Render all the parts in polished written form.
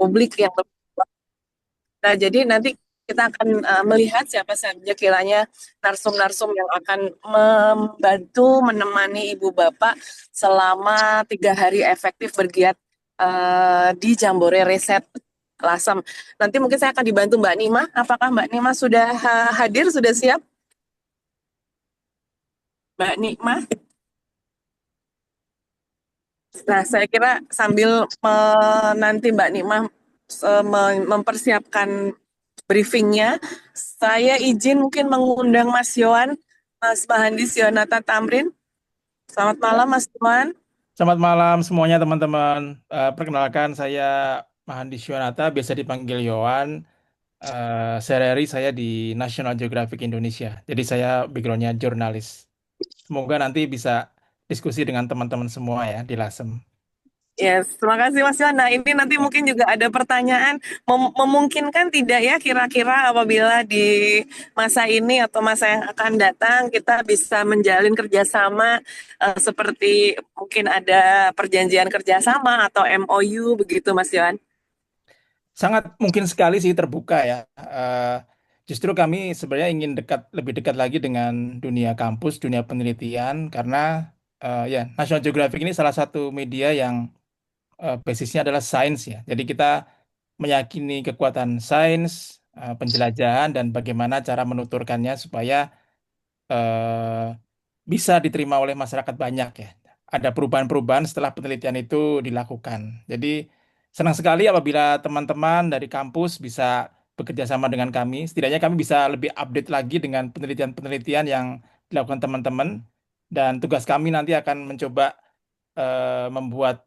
publik yang lebih luas. Nah, jadi nanti kita akan melihat siapa saja kiranya narsum-narsum yang akan membantu menemani ibu bapak selama 3 hari efektif bergiat di Jambore Riset Lasem. Nanti mungkin saya akan dibantu Mbak Nima. Apakah Mbak Nima sudah hadir, sudah siap? Mbak Nima? Nah, saya kira sambil nanti Mbak Nima mempersiapkan briefingnya, saya izin mungkin mengundang Mas Yohan, Mas Mahandis Yonata Tamrin. Selamat malam, Mas Yohan. Selamat malam semuanya teman-teman. Perkenalkan saya Mahandi Shionata, biasa dipanggil Yohan. Sehari-hari saya di National Geographic Indonesia. Jadi saya backgroundnya jurnalis. Semoga nanti bisa diskusi dengan teman-teman semua ya di Lasem. Yes, terima kasih Mas Yohan. Nah, ini nanti Ya. mungkin juga ada pertanyaan, memungkinkan tidak ya kira-kira apabila di masa ini atau masa yang akan datang kita bisa menjalin kerjasama seperti mungkin ada perjanjian kerjasama atau MOU begitu Mas Yohan? Sangat mungkin sekali sih terbuka ya. Justru kami sebenarnya ingin lebih dekat lagi dengan dunia kampus, dunia penelitian, karena ya National Geographic ini salah satu media yang basisnya adalah sains ya. Jadi kita meyakini kekuatan sains, penjelajahan, dan bagaimana cara menuturkannya supaya eh, bisa diterima oleh masyarakat banyak ya. Ada perubahan-perubahan setelah penelitian itu dilakukan. Jadi senang sekali apabila teman-teman dari kampus bisa bekerja sama dengan kami. Setidaknya kami bisa lebih update lagi dengan penelitian-penelitian yang dilakukan teman-teman. Dan tugas kami nanti akan mencoba membuat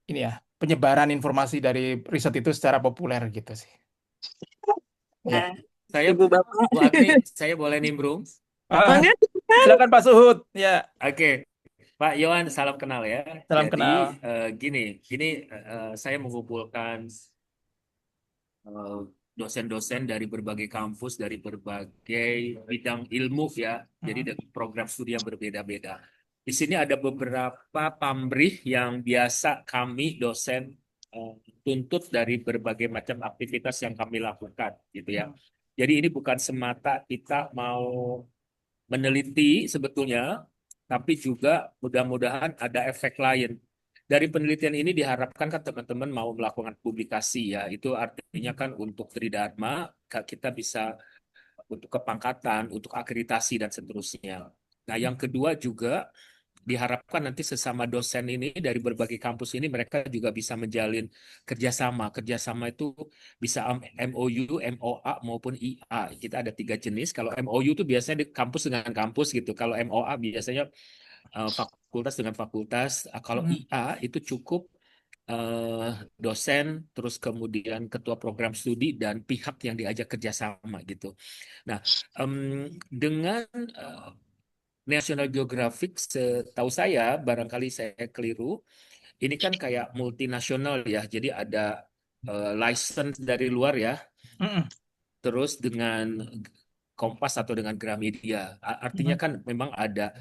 ini ya penyebaran informasi dari riset itu secara populer gitu sih. Ya. Nah, Saya, Ibu Bapak, Bu Agni, saya boleh nimbrung? Ah, mangga silakan. silakan Pak Suhud. Ya, Oke, Pak Yohan, salam kenal ya. salam Jadi kenal. gini, saya mengumpulkan eh, dosen-dosen dari berbagai kampus, dari berbagai bidang ilmu ya. Jadi Hmm. program studi yang berbeda-beda. Di sini ada beberapa pamrih yang biasa kami dosen eh, tuntut dari berbagai macam aktivitas yang kami lakukan, gitu ya. Jadi ini bukan semata kita mau meneliti sebetulnya, tapi juga mudah-mudahan ada efek lain. Dari penelitian ini diharapkan kan teman-teman mau melakukan publikasi ya, itu artinya kan untuk tridharma kita bisa untuk kepangkatan, untuk akreditasi dan seterusnya. Nah, yang kedua juga diharapkan nanti sesama dosen ini dari berbagai kampus ini mereka juga bisa menjalin kerjasama. Kerjasama itu bisa MOU, MOA maupun IA. Kita ada 3 jenis. Kalau MOU itu biasanya di kampus dengan kampus gitu. Kalau MOA biasanya fakultas dengan fakultas. Kalau Hmm. IA itu cukup dosen, terus kemudian ketua program studi dan pihak yang diajak kerjasama gitu. Nah, dengan National Geographic, setahu saya, barangkali saya keliru, ini kan kayak multinasional ya, jadi ada license dari luar ya, Hmm. terus dengan Kompas atau dengan Gramedia. Artinya Hmm. kan memang ada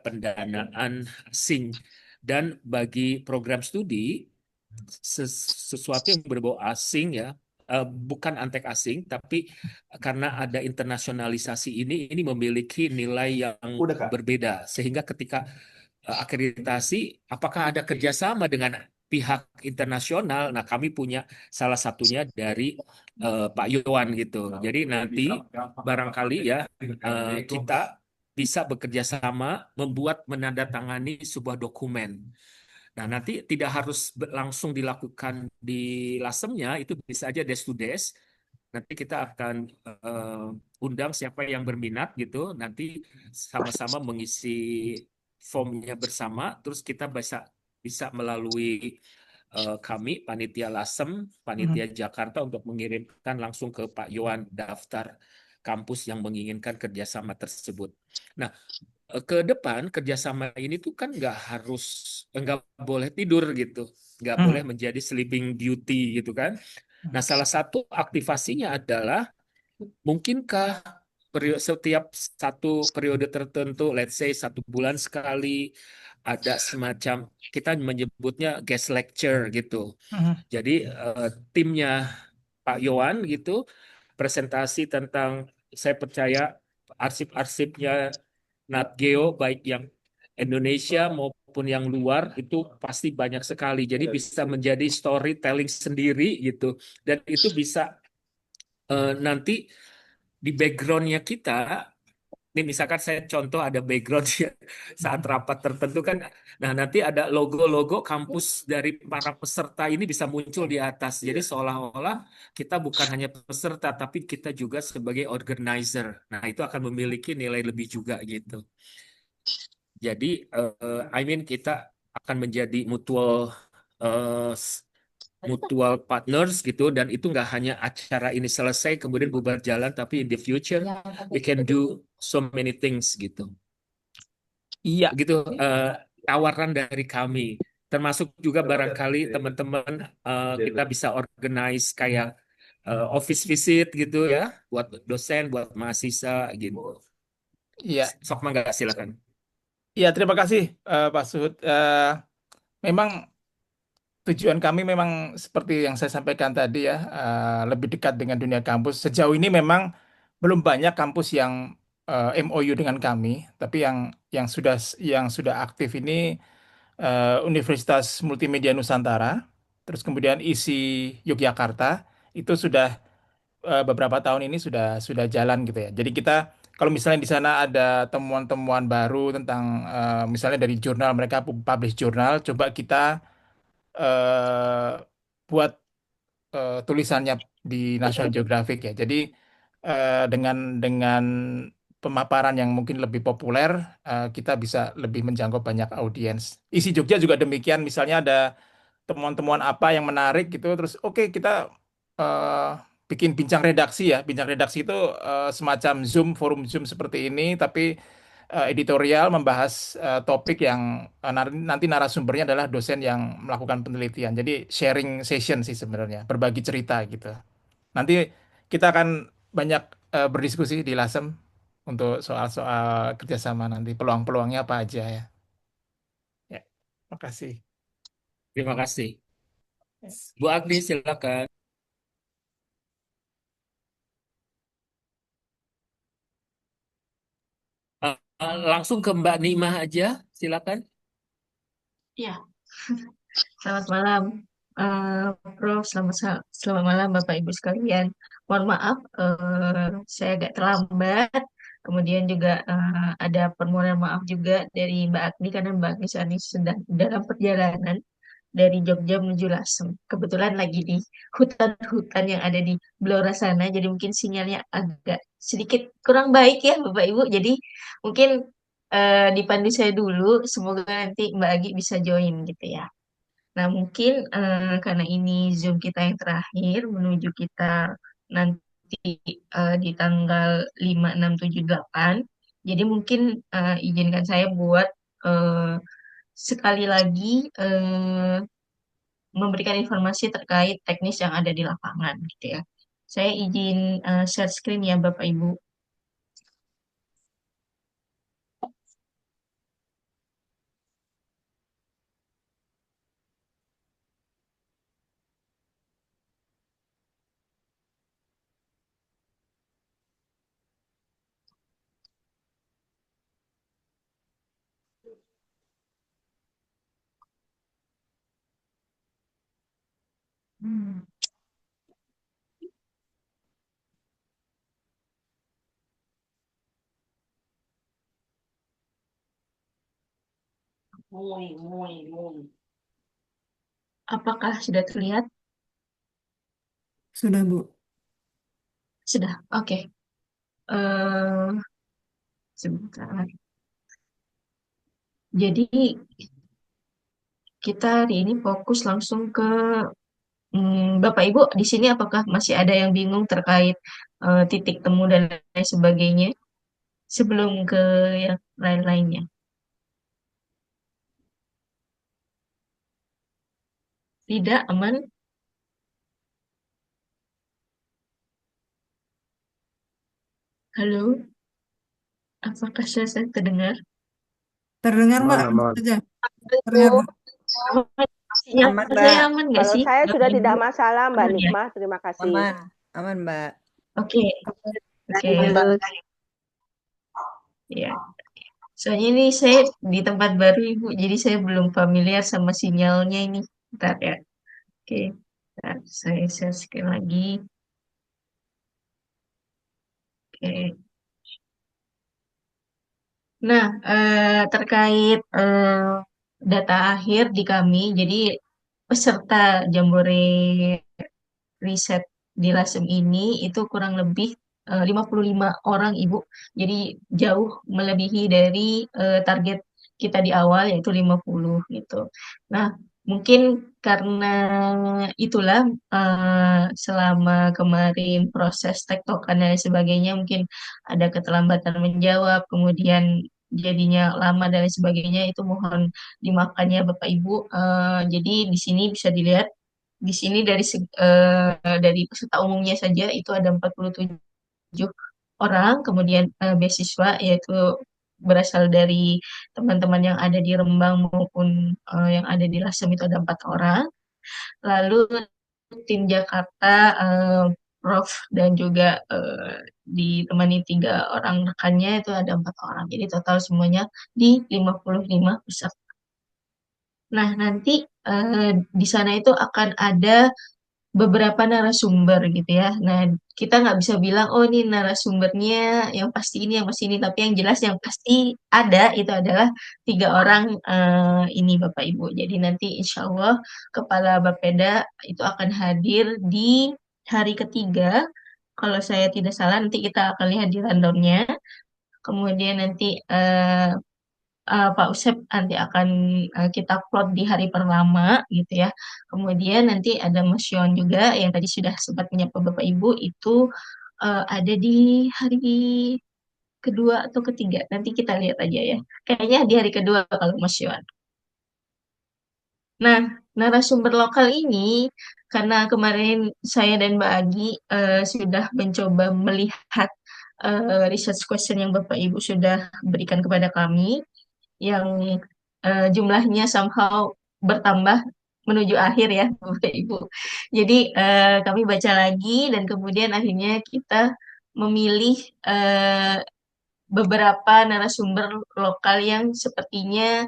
pendanaan asing dan bagi program studi sesuatu yang berbau asing ya, bukan antek asing, tapi karena ada internasionalisasi ini memiliki nilai yang Udah Kak. berbeda, sehingga ketika akreditasi, apakah ada kerjasama dengan pihak internasional? Nah, kami punya salah satunya dari Pak Yowan gitu. Jadi nanti barangkali ya kita bisa bekerja sama membuat menandatangani sebuah dokumen. Nah, nanti tidak harus langsung dilakukan di lasemnya, itu bisa aja desk to desk. Nanti kita akan undang siapa yang berminat gitu. Nanti sama-sama mengisi formnya bersama, terus kita bisa bisa melalui kami panitia Lasem, Hmm. panitia Jakarta untuk mengirimkan langsung ke Pak Yohan daftar kampus yang menginginkan kerjasama tersebut. Nah, ke depan kerjasama ini tuh kan nggak boleh tidur gitu, nggak boleh Hmm. menjadi sleeping beauty gitu kan. Nah, salah satu aktivasinya adalah mungkinkah setiap satu periode tertentu, let's say 1 bulan sekali, ada semacam kita menyebutnya guest lecture gitu. Mhm. Jadi timnya Pak Yohan gitu presentasi tentang saya percaya arsip-arsipnya Nat Geo baik yang Indonesia maupun yang luar itu pasti banyak sekali. Jadi bisa menjadi storytelling sendiri gitu. Dan itu bisa nanti di backgroundnya kita, ini misalkan saya contoh ada background ya, saat rapat tertentu kan, nah nanti ada logo-logo kampus dari para peserta ini bisa muncul di atas. Jadi seolah-olah kita bukan hanya peserta, tapi kita juga sebagai organizer. Nah itu akan memiliki nilai lebih juga gitu. Jadi, I mean kita akan menjadi eh, mutual partners gitu dan itu nggak hanya acara ini selesai kemudian bubar jalan tapi in the future we can do so many things gitu Iya, begitu tawaran dari kami termasuk juga barangkali teman-teman kita bisa organize kayak office visit gitu ya buat dosen buat mahasiswa gitu iya, sok mangga silakan. iya. Terima kasih, Pak Suhud. Memang tujuan kami memang seperti yang saya sampaikan tadi ya, lebih dekat dengan dunia kampus. Sejauh ini memang belum banyak kampus yang MOU dengan kami, tapi yang sudah aktif ini Universitas Multimedia Nusantara, terus kemudian ISI Yogyakarta itu sudah beberapa tahun ini sudah jalan gitu ya. Jadi kita kalau misalnya di sana ada temuan-temuan baru tentang misalnya dari jurnal mereka publish jurnal, coba kita eh, buat tulisannya di National Geographic ya. Jadi dengan pemaparan yang mungkin lebih populer, kita bisa lebih menjangkau banyak audiens. Isi Jogja juga demikian. Misalnya ada temuan-temuan apa yang menarik gitu, terus oke kita eh, bikin bincang redaksi ya. Bincang redaksi itu semacam Zoom, forum Zoom seperti ini, tapi editorial membahas topik yang nanti narasumbernya adalah dosen yang melakukan penelitian. Jadi sharing session sih sebenarnya, berbagi cerita gitu. Nanti kita akan banyak berdiskusi di LASEM untuk soal-soal kerjasama nanti, peluang-peluangnya apa aja ya. Ya, makasih. Terima kasih Ya. Bu Agni silakan. Langsung ke Mbak Nimah aja silakan. Ya, selamat malam, eh, Prof. Selamat malam, Bapak Ibu sekalian. Mohon maaf, saya agak terlambat. Kemudian juga ada permohonan maaf juga dari Mbak Agni karena Mbak Agni saat ini sedang dalam perjalanan dari Jogja menuju Lasem. Kebetulan lagi di hutan-hutan yang ada di Blora sana, jadi mungkin sinyalnya agak sedikit kurang baik ya, Bapak Ibu. Jadi mungkin dipandu saya dulu. Semoga nanti Mbak Agi bisa join gitu ya. Nah, mungkin karena ini Zoom kita yang terakhir menuju kita nanti di tanggal 5, 6, 7, 8. Jadi mungkin izinkan saya buat eh, sekali lagi memberikan informasi terkait teknis yang ada di lapangan gitu ya. Saya izin share screen ya Bapak Ibu. Hmm. Apakah sudah terlihat? Sudah, Bu. Sudah. Oke. eh Sebentar. Jadi kita hari ini fokus langsung ke Bapak Ibu di sini apakah masih ada yang bingung terkait titik temu dan lain sebagainya sebelum ke yang lain-lainnya? Tidak, aman? Halo, apakah saya terdengar? Terdengar Mbak, Aman, lanjut aman. aja. Itu Terdengar Mbak. sinyal Aman, saya Mbak. aman nggak Kalau sih, saya sudah Bapak Ibu? tidak masalah, Mbak Aman ya? Nikmah. Terima kasih. Aman. Aman, Mbak. Oke, oke. Mbak. Ya. Soalnya ini saya di tempat baru Ibu, jadi saya belum familiar sama sinyalnya ini. Bentar ya. Oke, bentar, saya share screen lagi. Oke. Nah, terkait data akhir di kami, jadi peserta Jambore riset di LASEM ini itu kurang lebih 55 orang Ibu. Jadi jauh melebihi dari target kita di awal yaitu 50 gitu. Nah, mungkin karena itulah selama kemarin proses tektokan dan sebagainya mungkin ada keterlambatan menjawab, kemudian jadinya lama dan lain sebagainya itu mohon dimaafkan ya Bapak Ibu. Jadi di sini bisa dilihat di sini dari peserta umumnya saja itu ada 47 orang, kemudian beasiswa yaitu berasal dari teman-teman yang ada di Rembang maupun yang ada di Lasem itu ada 4 orang. Lalu tim Jakarta, Prof dan juga ditemani 3 orang rekannya itu ada 4 orang. Jadi total semuanya di 55 peserta. Nah, nanti di sana itu akan ada beberapa narasumber gitu ya. Nah, kita nggak bisa bilang, oh ini narasumbernya yang pasti ini, yang pasti ini. Tapi yang jelas yang pasti ada itu adalah 3 orang ini Bapak Ibu. Jadi nanti insya Allah Kepala Bapeda itu akan hadir di hari ketiga. Kalau saya tidak salah, nanti kita akan lihat di rundown-nya. Kemudian nanti Pak Usep nanti akan kita plot di hari pertama gitu ya. Kemudian nanti ada Mas Yon juga yang tadi sudah sempat menyapa Bapak Ibu itu ada di hari kedua atau ketiga. Nanti kita lihat aja ya. Kayaknya di hari kedua kalau Mas Yon. Nah, narasumber lokal ini karena kemarin saya dan Mbak Agi sudah mencoba melihat research question yang Bapak Ibu sudah berikan kepada kami yang jumlahnya somehow bertambah menuju akhir ya, Bapak Ibu. Jadi kami baca lagi dan kemudian akhirnya kita memilih beberapa narasumber lokal yang sepertinya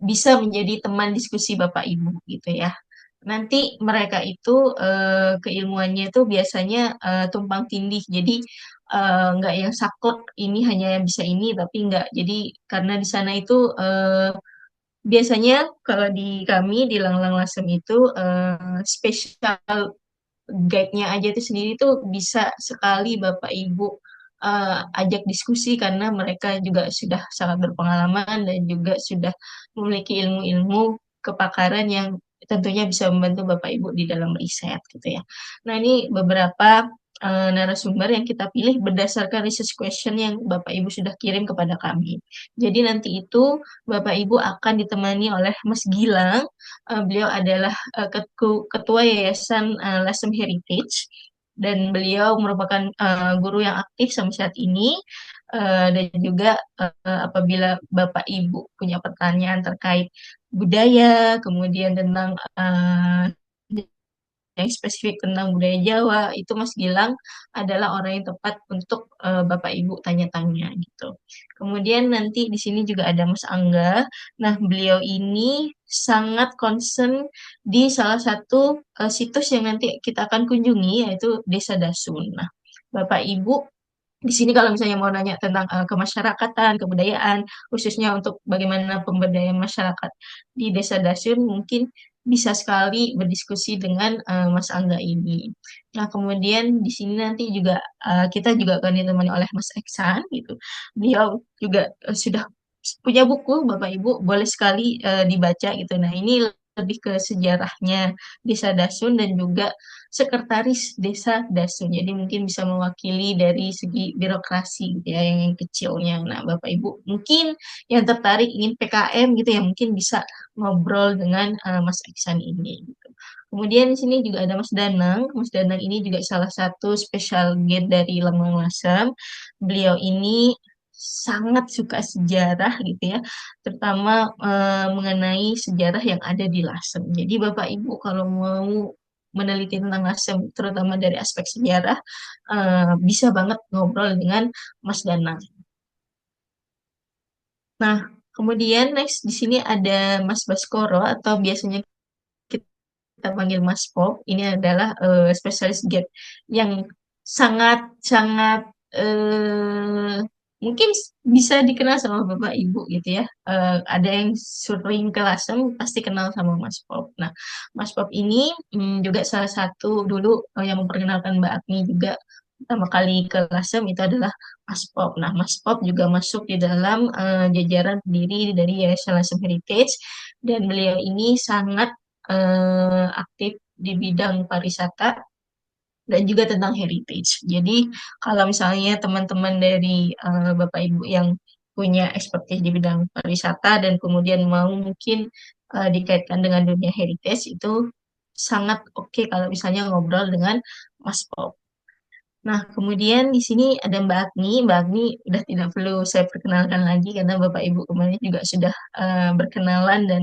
bisa menjadi teman diskusi Bapak Ibu gitu ya. Nanti mereka itu keilmuannya itu biasanya tumpang tindih. Jadi nggak yang saklek ini hanya yang bisa ini tapi nggak. Jadi karena di sana itu biasanya kalau di kami di Langlang Lasem itu spesial guide-nya aja itu sendiri tuh bisa sekali Bapak Ibu ajak diskusi karena mereka juga sudah sangat berpengalaman dan juga sudah memiliki ilmu-ilmu kepakaran yang tentunya bisa membantu Bapak Ibu di dalam riset gitu ya. Nah, ini beberapa narasumber yang kita pilih berdasarkan research question yang Bapak Ibu sudah kirim kepada kami. Jadi nanti itu Bapak Ibu akan ditemani oleh Mas Gilang. Beliau adalah Ketua Yayasan Lasem Heritage dan beliau merupakan guru yang aktif sampai saat ini. Dan juga apabila Bapak Ibu punya pertanyaan terkait budaya, kemudian tentang yang spesifik tentang budaya Jawa, itu Mas Gilang adalah orang yang tepat untuk Bapak Ibu tanya-tanya gitu. Kemudian nanti di sini juga ada Mas Angga. Nah, beliau ini sangat concern di salah satu situs yang nanti kita akan kunjungi yaitu Desa Dasun. Nah, Bapak Ibu di sini kalau misalnya mau nanya tentang kemasyarakatan, kebudayaan, khususnya untuk bagaimana pemberdayaan masyarakat di Desa Dasun, mungkin bisa sekali berdiskusi dengan Mas Angga ini. Nah, kemudian di sini nanti juga kita juga akan ditemani oleh Mas Eksan gitu. Beliau juga sudah punya buku, Bapak Ibu, boleh sekali dibaca gitu. Nah, ini lebih ke sejarahnya Desa Dasun dan juga sekretaris Desa Dasun. Jadi mungkin bisa mewakili dari segi birokrasi gitu ya, yang kecilnya. Nah, Bapak Ibu mungkin yang tertarik ingin PKM gitu ya, mungkin bisa ngobrol dengan Mas Iksan ini. Gitu. Kemudian di sini juga ada Mas Danang. Mas Danang ini juga salah satu special guest dari Lembang Lasem. Beliau ini sangat suka sejarah gitu ya, terutama mengenai sejarah yang ada di Lasem. Jadi Bapak Ibu kalau mau meneliti tentang Lasem, terutama dari aspek sejarah, bisa banget ngobrol dengan Mas Danang. Nah, kemudian next di sini ada Mas Baskoro atau biasanya kita panggil Mas Pop. Ini adalah spesialis gap yang sangat-sangat mungkin bisa dikenal sama Bapak Ibu gitu ya. Ada yang sering ke Lasem pasti kenal sama Mas Pop. Nah, Mas Pop ini juga salah satu dulu yang memperkenalkan Mbak Agni juga pertama kali ke Lasem itu adalah Mas Pop. Nah, Mas Pop juga masuk di dalam jajaran pendiri dari Yayasan Lasem Heritage dan beliau ini sangat aktif di bidang pariwisata dan juga tentang heritage. Jadi kalau misalnya teman-teman dari Bapak Ibu yang punya expertise di bidang pariwisata dan kemudian mau mungkin dikaitkan dengan dunia heritage itu sangat oke kalau misalnya ngobrol dengan Mas Pop. Nah, kemudian di sini ada Mbak Agni. Mbak Agni udah tidak perlu saya perkenalkan lagi karena Bapak Ibu kemarin juga sudah berkenalan dan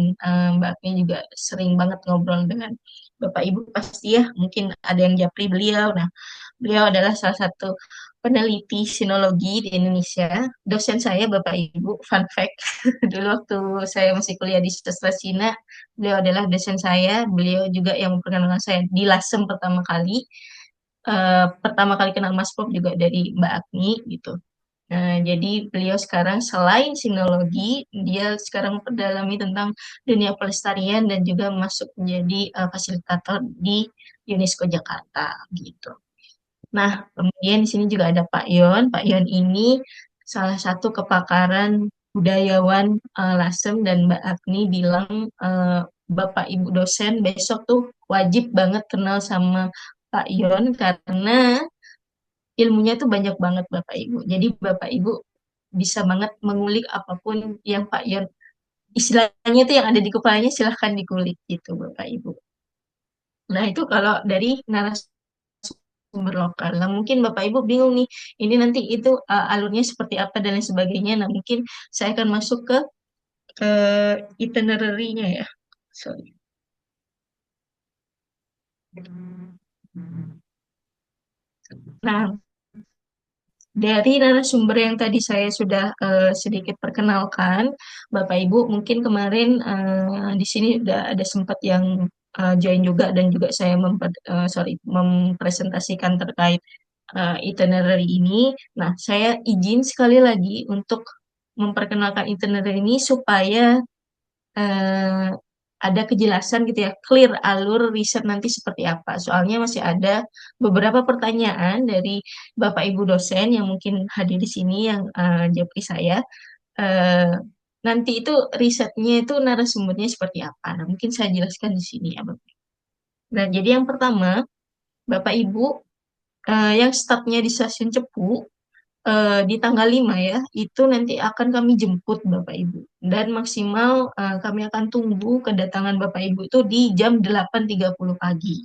Mbak Agni juga sering banget ngobrol dengan Bapak Ibu pasti ya. Mungkin ada yang japri beliau. Nah, beliau adalah salah satu peneliti sinologi di Indonesia. Dosen saya Bapak Ibu, fun fact. Dulu waktu saya masih kuliah di Sastra Cina, beliau adalah dosen saya. Beliau juga yang memperkenalkan saya di Lasem pertama kali. Pertama kali kenal Mas Pop juga dari Mbak Agni gitu. Nah, jadi beliau sekarang selain sinologi, dia sekarang memperdalami tentang dunia pelestarian dan juga masuk menjadi fasilitator di UNESCO Jakarta gitu. Nah, kemudian di sini juga ada Pak Yon. Pak Yon ini salah satu kepakaran budayawan Lasem dan Mbak Agni bilang Bapak Ibu dosen besok tuh wajib banget kenal sama Pak Yon karena ilmunya tuh banyak banget Bapak Ibu. Jadi Bapak Ibu bisa banget mengulik apapun yang Pak Yon istilahnya itu yang ada di kepalanya silahkan dikulik gitu Bapak Ibu. Nah itu kalau dari narasumber lokal. Nah mungkin Bapak Ibu bingung nih, ini nanti itu alurnya seperti apa dan lain sebagainya. Nah mungkin saya akan masuk ke itinerary-nya ya. Sorry. Nah, dari narasumber yang tadi saya sudah sedikit perkenalkan, Bapak Ibu mungkin kemarin di sini sudah ada sempat yang join juga dan juga saya mempresentasikan terkait itinerary ini. Nah, saya izin sekali lagi untuk memperkenalkan itinerary ini supaya eh, ada kejelasan gitu ya, clear alur riset nanti seperti apa. Soalnya masih ada beberapa pertanyaan dari Bapak Ibu dosen yang mungkin hadir di sini yang japri saya. Eh, Nanti itu risetnya itu narasumbernya seperti apa. Nah, mungkin saya jelaskan di sini ya, Bapak. Nah, jadi yang pertama, Bapak Ibu yang startnya di stasiun Cepu di tanggal 5 ya, itu nanti akan kami jemput Bapak Ibu. Dan maksimal kami akan tunggu kedatangan Bapak Ibu itu di jam 8.30 pagi.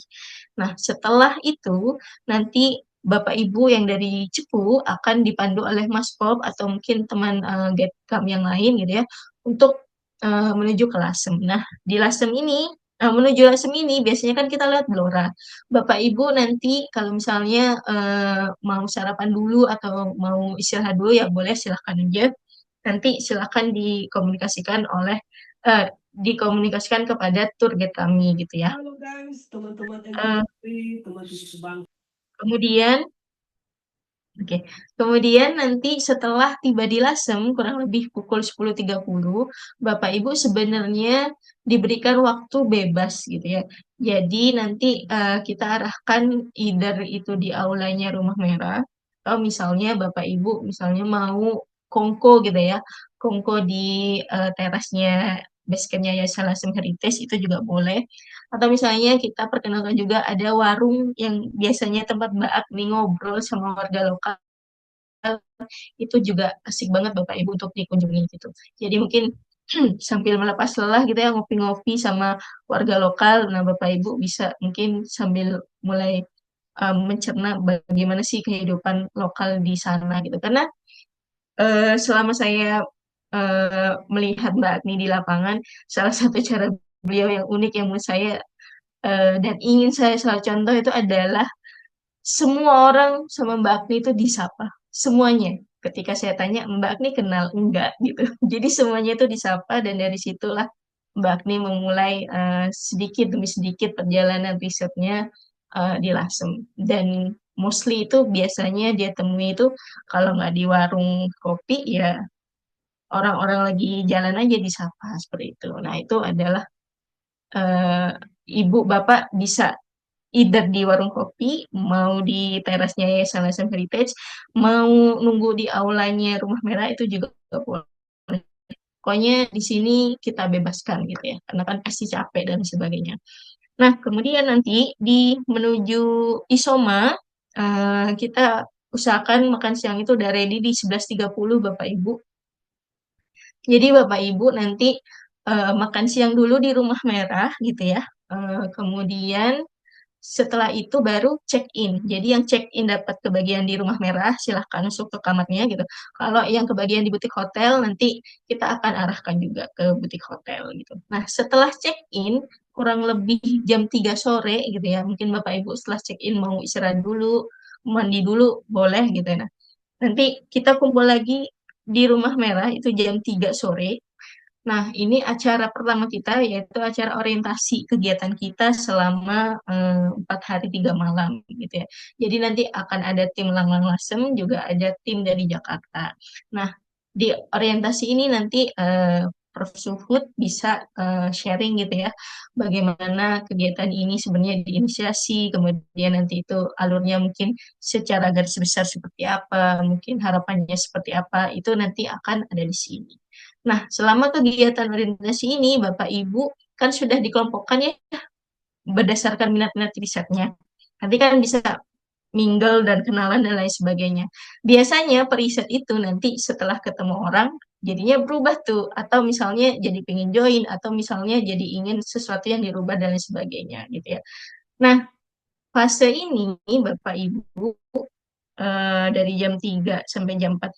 Nah, setelah itu nanti Bapak Ibu yang dari Cepu akan dipandu oleh Mas Pop atau mungkin teman guide kami yang lain gitu ya untuk menuju ke Lasem. Nah, di Lasem ini menuju Lasem ini biasanya kan kita lihat Blora. Bapak Ibu nanti kalau misalnya mau sarapan dulu atau mau istirahat dulu ya boleh silahkan aja. Nanti silahkan dikomunikasikan kepada tour guide kami gitu ya. Halo guys, teman-teman Eh, MPP, teman bang. kemudian Oke, kemudian nanti setelah tiba di Lasem, kurang lebih pukul 10.30, Bapak Ibu sebenarnya diberikan waktu bebas gitu ya. Jadi nanti kita arahkan either itu di aulanya Rumah Merah, atau misalnya Bapak Ibu misalnya mau kongko gitu ya, kongko di terasnya basecampnya Yayasan Lasem Heritage itu juga boleh. Atau misalnya kita perkenalkan juga ada warung yang biasanya tempat Mbak Agni ngobrol sama warga lokal, itu juga asik banget Bapak Ibu untuk dikunjungi gitu. Jadi mungkin sambil melepas lelah gitu ya ngopi-ngopi sama warga lokal, nah Bapak Ibu bisa mungkin sambil mulai mencerna bagaimana sih kehidupan lokal di sana gitu. Karena selama saya melihat Mbak Agni di lapangan, salah satu cara beliau yang unik yang menurut saya dan ingin saya selalu contoh itu adalah semua orang sama Mbak Agni itu disapa. Semuanya. Ketika saya tanya, Mbak Agni kenal? Enggak, gitu. Jadi semuanya itu disapa dan dari situlah Mbak Agni memulai sedikit demi sedikit perjalanan risetnya di Lasem. Dan mostly itu biasanya dia temui itu kalau nggak di warung kopi ya orang-orang lagi jalan aja disapa seperti itu. Nah itu adalah eh, ibu bapak bisa either di warung kopi, mau di terasnya Yayasan Lasem Heritage, mau nunggu di aulanya Rumah Merah itu juga boleh. Pokoknya di sini kita bebaskan gitu ya, karena kan pasti capek dan sebagainya. Nah, kemudian nanti di menuju Isoma, kita usahakan makan siang itu udah ready di 11.30 Bapak Ibu. Jadi Bapak Ibu nanti makan siang dulu di Rumah Merah gitu ya. Kemudian setelah itu baru check in. Jadi yang check in dapat kebagian di Rumah Merah, silahkan masuk ke kamarnya gitu. Kalau yang kebagian di butik hotel, nanti kita akan arahkan juga ke butik hotel gitu. Nah, setelah check in, kurang lebih jam 3 sore gitu ya. Mungkin Bapak Ibu setelah check in mau istirahat dulu, mandi dulu, boleh gitu ya. Nah, nanti kita kumpul lagi di Rumah Merah itu jam 3 sore. Nah, ini acara pertama kita yaitu acara orientasi kegiatan kita selama 4 hari 3 malam gitu ya. Jadi nanti akan ada tim Langlang Lasem, juga ada tim dari Jakarta. Nah, di orientasi ini nanti Prof. Suhud bisa sharing gitu ya, bagaimana kegiatan ini sebenarnya diinisiasi, kemudian nanti itu alurnya mungkin secara garis besar seperti apa, mungkin harapannya seperti apa, itu nanti akan ada di sini. Nah, selama kegiatan orientasi ini, Bapak Ibu kan sudah dikelompokkan ya berdasarkan minat-minat risetnya. Nanti kan bisa mingle dan kenalan dan lain sebagainya. Biasanya periset itu nanti setelah ketemu orang, jadinya berubah tuh. Atau misalnya jadi pengen join, atau misalnya jadi ingin sesuatu yang dirubah dan lain sebagainya gitu ya. Nah, fase ini Bapak Ibu dari jam 3 sampai jam 4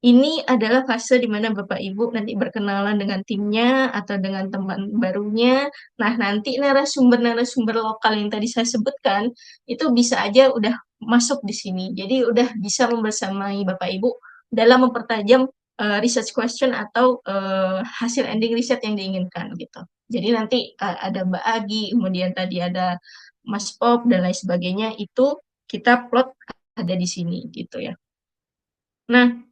ini adalah fase di mana Bapak Ibu nanti berkenalan dengan timnya atau dengan teman barunya. Nah, nanti narasumber-narasumber lokal yang tadi saya sebutkan itu bisa aja udah masuk di sini. Jadi udah bisa membersamai Bapak Ibu dalam mempertajam research question atau hasil ending riset yang diinginkan gitu. Jadi nanti ada Mbak Agi, kemudian tadi ada Mas Pop dan lain sebagainya itu kita plot ada di sini gitu ya. Nah,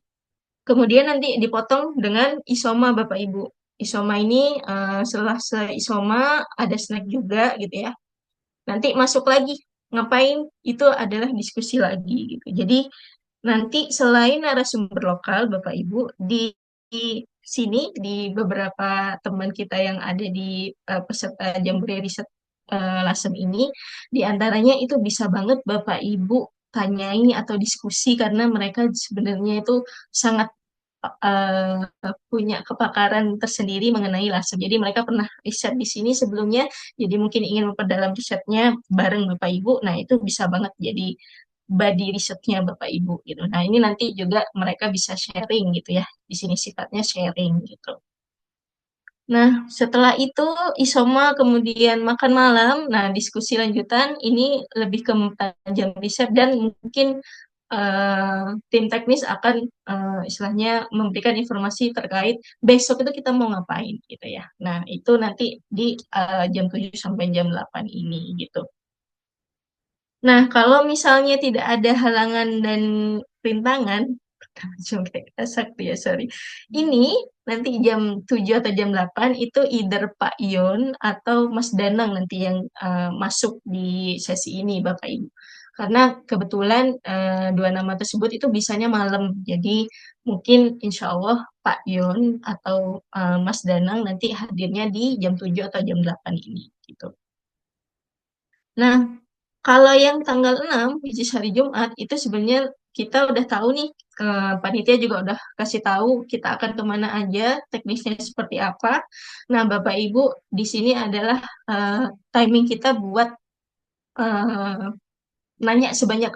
kemudian nanti dipotong dengan isoma Bapak Ibu. Isoma ini setelah isoma ada snack juga gitu ya. Nanti masuk lagi ngapain itu adalah diskusi lagi gitu. Jadi nanti selain narasumber lokal Bapak Ibu di sini di beberapa teman kita yang ada di peserta Jambore Riset Lasem ini di antaranya itu bisa banget Bapak Ibu tanyai atau diskusi karena mereka sebenarnya itu sangat punya kepakaran tersendiri mengenai lasem. Jadi mereka pernah riset di sini sebelumnya, jadi mungkin ingin memperdalam risetnya bareng Bapak Ibu. Nah, itu bisa banget jadi body risetnya Bapak Ibu gitu. Nah, ini nanti juga mereka bisa sharing gitu ya. Di sini sifatnya sharing gitu. Nah, setelah itu isoma kemudian makan malam. Nah, diskusi lanjutan ini lebih ke jam riset dan mungkin tim teknis akan istilahnya memberikan informasi terkait besok itu kita mau ngapain gitu ya. Nah, itu nanti di jam 7 sampai jam 8 ini gitu. Nah, kalau misalnya tidak ada halangan dan rintangan, sakti ya, sorry. Ini nanti jam 7 atau jam 8 itu either Pak Ion atau Mas Danang nanti yang masuk di sesi ini, Bapak Ibu. Karena kebetulan dua nama tersebut itu bisanya malam. Jadi mungkin insya Allah Pak Ion atau Mas Danang nanti hadirnya di jam 7 atau jam 8 ini gitu. Nah, kalau yang tanggal 6, which is hari Jumat, itu sebenarnya kita udah tahu nih, panitia juga udah kasih tahu kita akan kemana aja, teknisnya seperti apa. Nah, Bapak Ibu, di sini adalah timing kita buat nanya sebanyak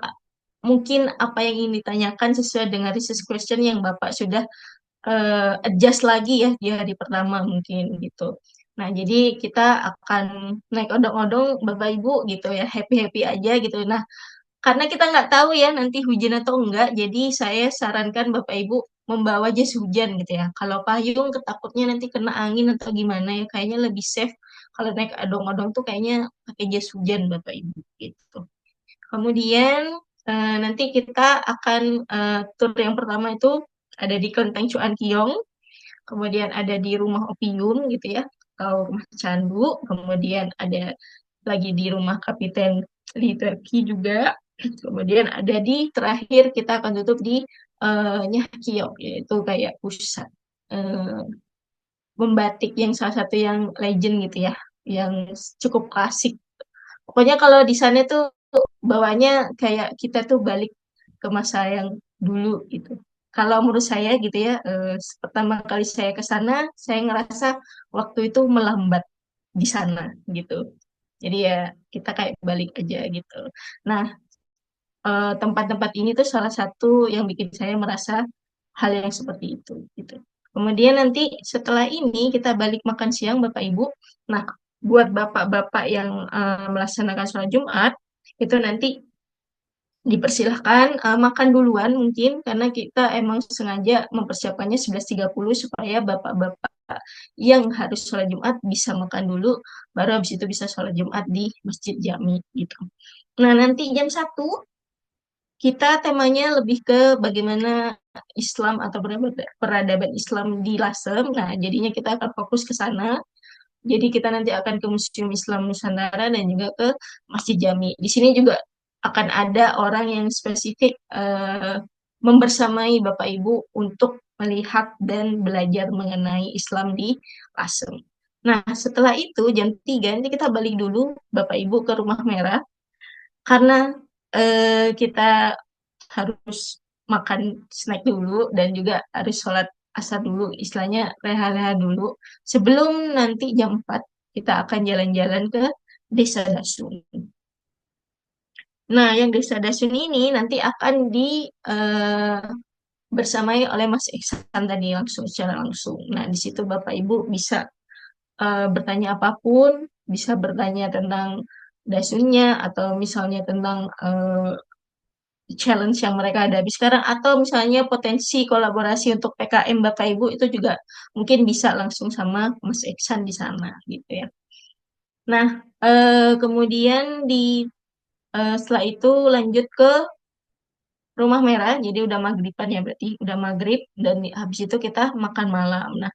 mungkin apa yang ingin ditanyakan sesuai dengan research question yang Bapak sudah adjust lagi ya di hari pertama mungkin gitu. Nah, jadi kita akan naik odong-odong Bapak Ibu gitu ya, happy-happy aja gitu. Nah, karena kita nggak tahu ya nanti hujan atau enggak, jadi saya sarankan Bapak Ibu membawa jas hujan gitu ya. Kalau payung ketakutnya nanti kena angin atau gimana ya, kayaknya lebih safe kalau naik odong-odong tuh kayaknya pakai jas hujan Bapak Ibu gitu. Kemudian nanti kita akan tur yang pertama itu ada di Kelenteng Cuan Kiong, kemudian ada di Rumah Opium gitu ya, atau Rumah Candu, kemudian ada lagi di Rumah Kapiten Lee Turki juga, kemudian ada di terakhir kita akan tutup di Nyah Kiok, yaitu kayak pusat eh, membatik yang salah satu yang legend gitu ya, yang cukup klasik. Pokoknya kalau di sana tuh bawahnya kayak kita tuh balik ke masa yang dulu gitu. Kalau menurut saya gitu ya, pertama kali saya ke sana, saya ngerasa waktu itu melambat di sana gitu. Jadi ya kita kayak balik aja gitu. Nah, tempat-tempat ini tuh salah satu yang bikin saya merasa hal yang seperti itu gitu. Kemudian nanti setelah ini kita balik makan siang Bapak Ibu. Nah, buat bapak-bapak yang melaksanakan sholat Jumat itu nanti dipersilahkan makan duluan mungkin karena kita emang sengaja mempersiapkannya 11.30 supaya bapak-bapak yang harus sholat Jumat bisa makan dulu baru habis itu bisa sholat Jumat di Masjid Jami gitu. Nah, nanti jam 1 kita temanya lebih ke bagaimana Islam atau peradaban Islam di Lasem. Nah, jadinya kita akan fokus ke sana. Jadi kita nanti akan ke Museum Islam Nusantara dan juga ke Masjid Jami. Di sini juga akan ada orang yang spesifik membersamai Bapak Ibu untuk melihat dan belajar mengenai Islam di Lasem. Nah, setelah itu jam 3 nanti kita balik dulu Bapak Ibu ke Rumah Merah karena kita harus makan snack dulu dan juga harus sholat asar dulu, istilahnya reha-reha dulu. Sebelum nanti jam 4 kita akan jalan-jalan ke Desa Dasun. Nah, yang Desa Dasun ini nanti akan bersamai oleh Mas Iksan tadi langsung secara langsung. Nah, di situ Bapak Ibu bisa bertanya apapun, bisa bertanya tentang dasunnya atau misalnya tentang challenge yang mereka hadapi sekarang atau misalnya potensi kolaborasi untuk PKM Bapak Ibu itu juga mungkin bisa langsung sama Mas Iksan di sana gitu ya. Nah, kemudian setelah itu lanjut ke Rumah Merah, jadi udah maghriban ya berarti udah maghrib dan habis itu kita makan malam. Nah,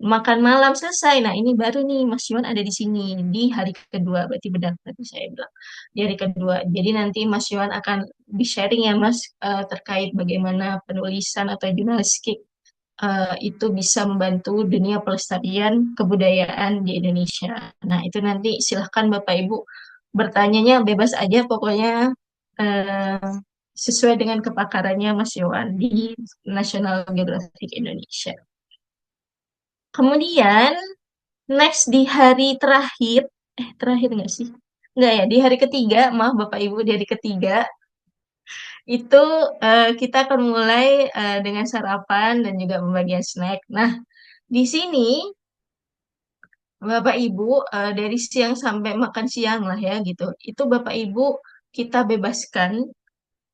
makan malam selesai. Nah, ini baru nih Mas Yuan ada di sini di hari kedua. Berarti benar tadi saya bilang di hari kedua. Jadi nanti Mas Yuan akan di sharing ya Mas terkait bagaimana penulisan atau jurnalistik itu bisa membantu dunia pelestarian kebudayaan di Indonesia. Nah, itu nanti silahkan Bapak Ibu bertanyanya bebas aja pokoknya eh, sesuai dengan kepakarannya Mas Yuan di National Geographic Indonesia. Kemudian next di hari terakhir, terakhir nggak sih? Nggak ya, di hari ketiga, maaf Bapak Ibu, di hari ketiga, itu kita akan mulai dengan sarapan dan juga pembagian snack. Nah, di sini Bapak Ibu dari siang sampai makan siang lah ya gitu. Itu Bapak Ibu kita bebaskan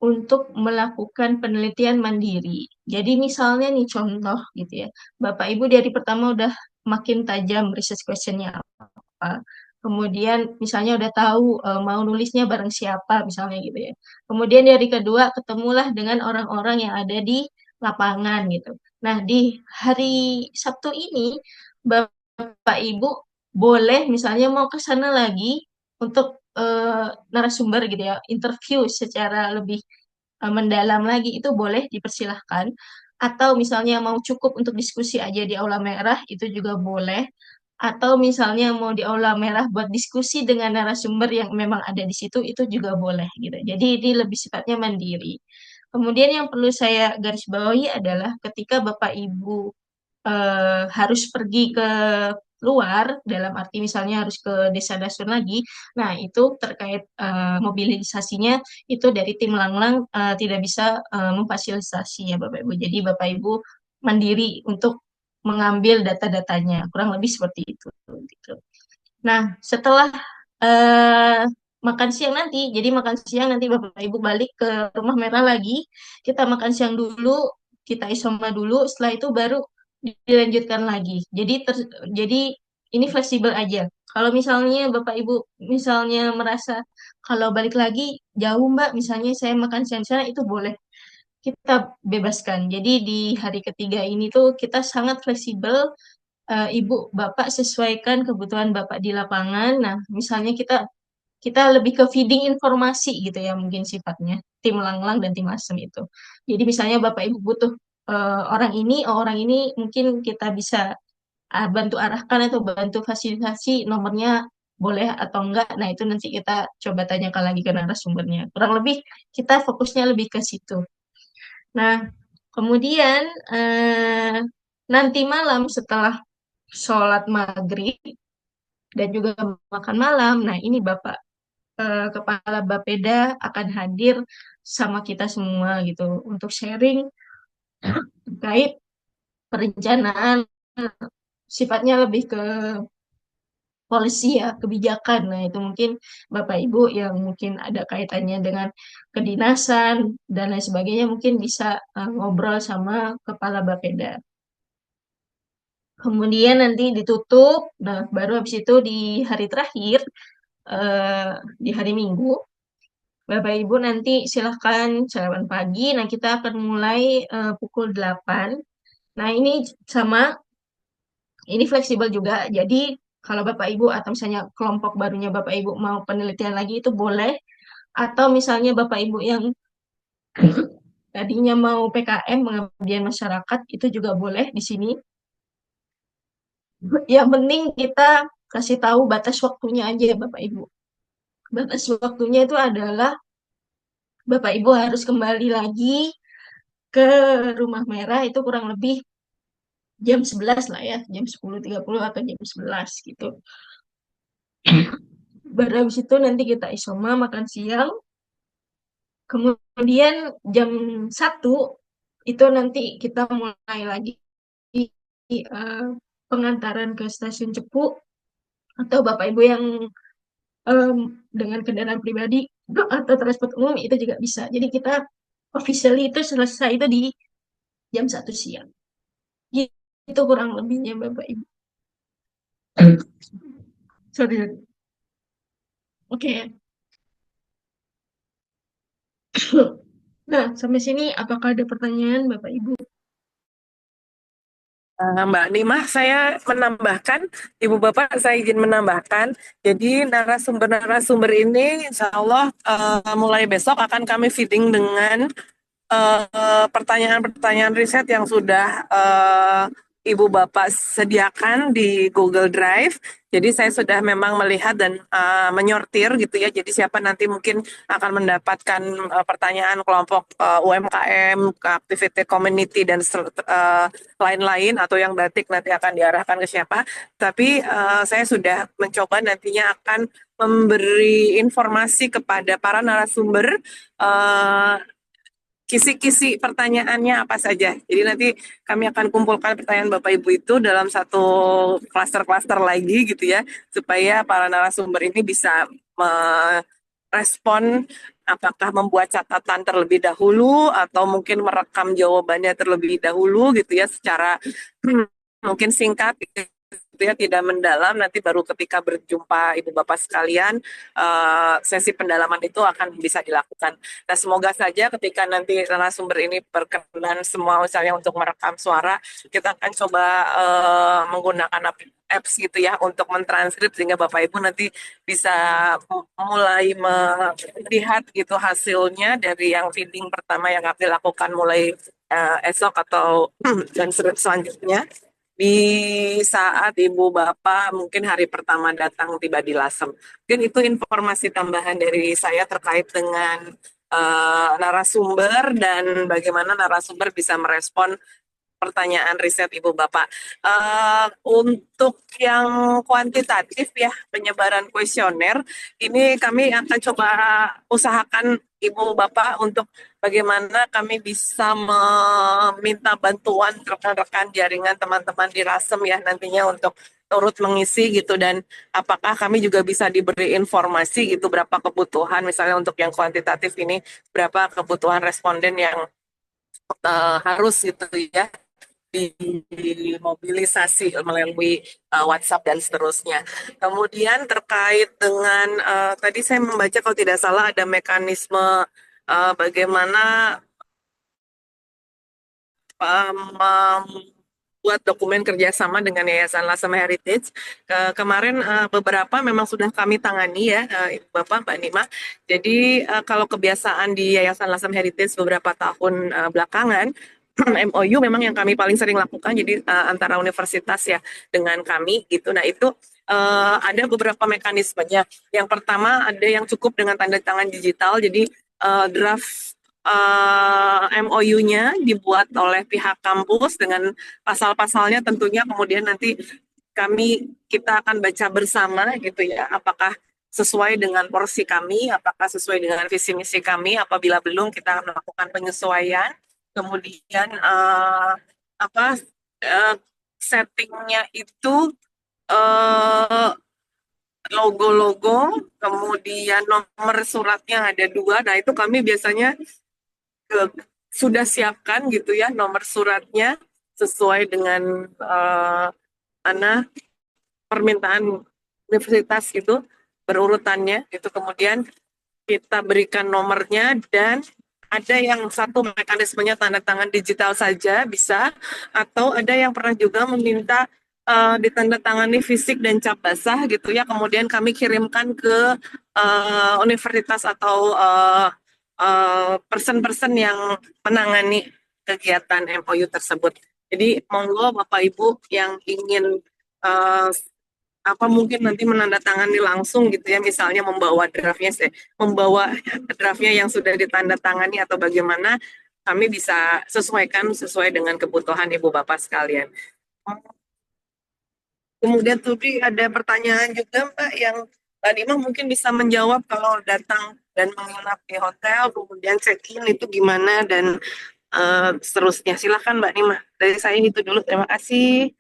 untuk melakukan penelitian mandiri. Jadi misalnya nih contoh gitu ya. Bapak Ibu dari pertama udah makin tajam research questionnya apa. Kemudian misalnya udah tahu mau nulisnya bareng siapa misalnya gitu ya. Kemudian dari kedua ketemulah dengan orang-orang yang ada di lapangan gitu. Nah, di hari Sabtu ini Bapak Ibu boleh misalnya mau ke sana lagi untuk narasumber gitu ya, interview secara lebih mendalam lagi itu boleh dipersilahkan. Atau misalnya mau cukup untuk diskusi aja di Aula Merah itu juga boleh. Atau misalnya mau di Aula Merah buat diskusi dengan narasumber yang memang ada di situ itu juga boleh gitu. Jadi ini lebih sifatnya mandiri. Kemudian yang perlu saya garis bawahi adalah ketika Bapak Ibu harus pergi ke luar, dalam arti misalnya harus ke desa Dasun lagi, nah itu terkait mobilisasinya itu dari tim Langlang tidak bisa memfasilitasi ya Bapak Ibu. Jadi Bapak Ibu mandiri untuk mengambil data-datanya, kurang lebih seperti itu. Gitu. Nah, setelah eh, makan siang nanti, jadi makan siang nanti Bapak Ibu balik ke Rumah Merah lagi, kita makan siang dulu, kita isoma dulu, setelah itu baru dilanjutkan lagi. Jadi ini fleksibel aja. Kalau misalnya Bapak Ibu misalnya merasa kalau balik lagi jauh Mbak, misalnya saya makan siang di sana itu boleh kita bebaskan. Jadi di hari ketiga ini tuh kita sangat fleksibel, Ibu, Bapak sesuaikan kebutuhan Bapak di lapangan. Nah, misalnya kita kita lebih ke feeding informasi gitu ya mungkin sifatnya tim Langlang dan tim Asem itu. Jadi misalnya Bapak Ibu butuh orang ini, oh, orang ini mungkin kita bisa bantu arahkan atau bantu fasilitasi nomornya boleh atau enggak. Nah, itu nanti kita coba tanyakan lagi ke narasumbernya. Kurang lebih kita fokusnya lebih ke situ. Nah, kemudian nanti malam setelah sholat maghrib dan juga makan malam, nah ini Bapak Kepala Bapeda akan hadir sama kita semua gitu untuk sharing terkait perencanaan sifatnya lebih ke polisi ya, kebijakan. Nah, itu mungkin Bapak Ibu yang mungkin ada kaitannya dengan kedinasan dan lain sebagainya mungkin bisa ngobrol sama Kepala Bapeda. Kemudian nanti ditutup, nah baru habis itu di hari terakhir, eh, di hari Minggu, Bapak Ibu nanti silahkan sarapan pagi. Nah, kita akan mulai pukul 8. Nah, ini sama, ini fleksibel juga. Jadi, kalau Bapak Ibu atau misalnya kelompok barunya Bapak Ibu mau penelitian lagi itu boleh. Atau misalnya Bapak Ibu yang tadinya mau PKM, pengabdian masyarakat, itu juga boleh di sini. Yang penting kita kasih tahu batas waktunya aja Bapak Ibu. Batas waktunya itu adalah Bapak Ibu harus kembali lagi ke Rumah Merah itu kurang lebih jam 11 lah ya, jam 10.30 atau jam 11 gitu. Baru habis itu nanti kita isoma makan siang. Kemudian jam 1 itu nanti kita mulai lagi eh, pengantaran ke stasiun Cepu atau Bapak Ibu yang em, dengan kendaraan pribadi atau transport umum itu juga bisa. Jadi kita officially itu selesai itu di jam 1 siang. Itu kurang lebihnya Bapak Ibu. Sorry. Oke. Nah, sampai sini apakah ada pertanyaan Bapak Ibu? Mbak Nimah, saya menambahkan, Ibu Bapak, saya izin menambahkan. Jadi narasumber-narasumber ini, insya Allah mulai besok akan kami feeding dengan pertanyaan-pertanyaan riset yang sudah Ibu Bapak sediakan di Google Drive. Jadi saya sudah memang melihat dan menyortir gitu ya. Jadi siapa nanti mungkin akan mendapatkan pertanyaan kelompok UMKM, activity community dan lain-lain atau yang batik nanti akan diarahkan ke siapa. Tapi saya sudah mencoba nantinya akan memberi informasi kepada para narasumber kisi-kisi pertanyaannya apa saja. Jadi nanti kami akan kumpulkan pertanyaan Bapak Ibu itu dalam satu klaster-klaster lagi gitu ya, supaya para narasumber ini bisa merespon apakah membuat catatan terlebih dahulu atau mungkin merekam jawabannya terlebih dahulu gitu ya secara mungkin singkat gitu ya, tidak mendalam. Nanti baru ketika berjumpa Ibu Bapak sekalian, sesi pendalaman itu akan bisa dilakukan. Nah, semoga saja ketika nanti narasumber ini berkenan semua misalnya untuk merekam suara, kita akan coba menggunakan apps gitu ya untuk mentranskrip sehingga Bapak Ibu nanti bisa mulai melihat gitu hasilnya dari yang feeding pertama yang kami lakukan mulai esok atau dan selanjutnya di saat Ibu Bapak mungkin hari pertama datang tiba di Lasem. Mungkin itu informasi tambahan dari saya terkait dengan narasumber dan bagaimana narasumber bisa merespon pertanyaan riset Ibu Bapak. Untuk yang kuantitatif ya, penyebaran kuesioner, ini kami akan coba usahakan Ibu Bapak untuk bagaimana kami bisa meminta bantuan rekan-rekan jaringan teman-teman di RASEM ya nantinya untuk turut mengisi gitu, dan apakah kami juga bisa diberi informasi gitu berapa kebutuhan misalnya untuk yang kuantitatif ini, berapa kebutuhan responden yang harus gitu ya dimobilisasi melalui WhatsApp dan seterusnya. Kemudian terkait dengan tadi saya membaca kalau tidak salah ada mekanisme bagaimana membuat dokumen kerjasama dengan Yayasan Lasem Heritage. Kemarin beberapa memang sudah kami tangani ya, Ibu Bapak, Mbak Nima. Jadi kalau kebiasaan di Yayasan Lasem Heritage beberapa tahun belakangan, MOU memang yang kami paling sering lakukan, jadi antara universitas ya dengan kami gitu. Nah itu ada beberapa mekanismenya. Yang pertama ada yang cukup dengan tanda tangan digital, jadi draft MOU-nya dibuat oleh pihak kampus dengan pasal-pasalnya tentunya kemudian nanti kita akan baca bersama gitu ya, apakah sesuai dengan porsi kami, apakah sesuai dengan visi misi kami. Apabila belum, kita akan melakukan penyesuaian. Kemudian settingnya itu eh, logo-logo, kemudian nomor suratnya ada 2. Nah itu kami biasanya sudah siapkan gitu ya nomor suratnya sesuai dengan permintaan universitas gitu berurutannya gitu, kemudian kita berikan nomornya, dan ada yang satu mekanismenya tanda tangan digital saja bisa, atau ada yang pernah juga meminta ditandatangani fisik dan cap basah gitu ya, kemudian kami kirimkan ke universitas atau person-person yang menangani kegiatan MOU tersebut. Jadi monggo Bapak Ibu yang ingin uh, mungkin nanti menandatangani langsung gitu ya, misalnya membawa draftnya yang sudah ditandatangani atau bagaimana, kami bisa sesuaikan sesuai dengan kebutuhan Ibu Bapak sekalian. Kemudian tadi ada pertanyaan juga Mbak yang Mbak Nima mungkin bisa menjawab, kalau datang dan menginap di hotel kemudian check-in itu gimana dan seterusnya. Silakan Mbak Nima. Dari saya itu dulu. Terima kasih.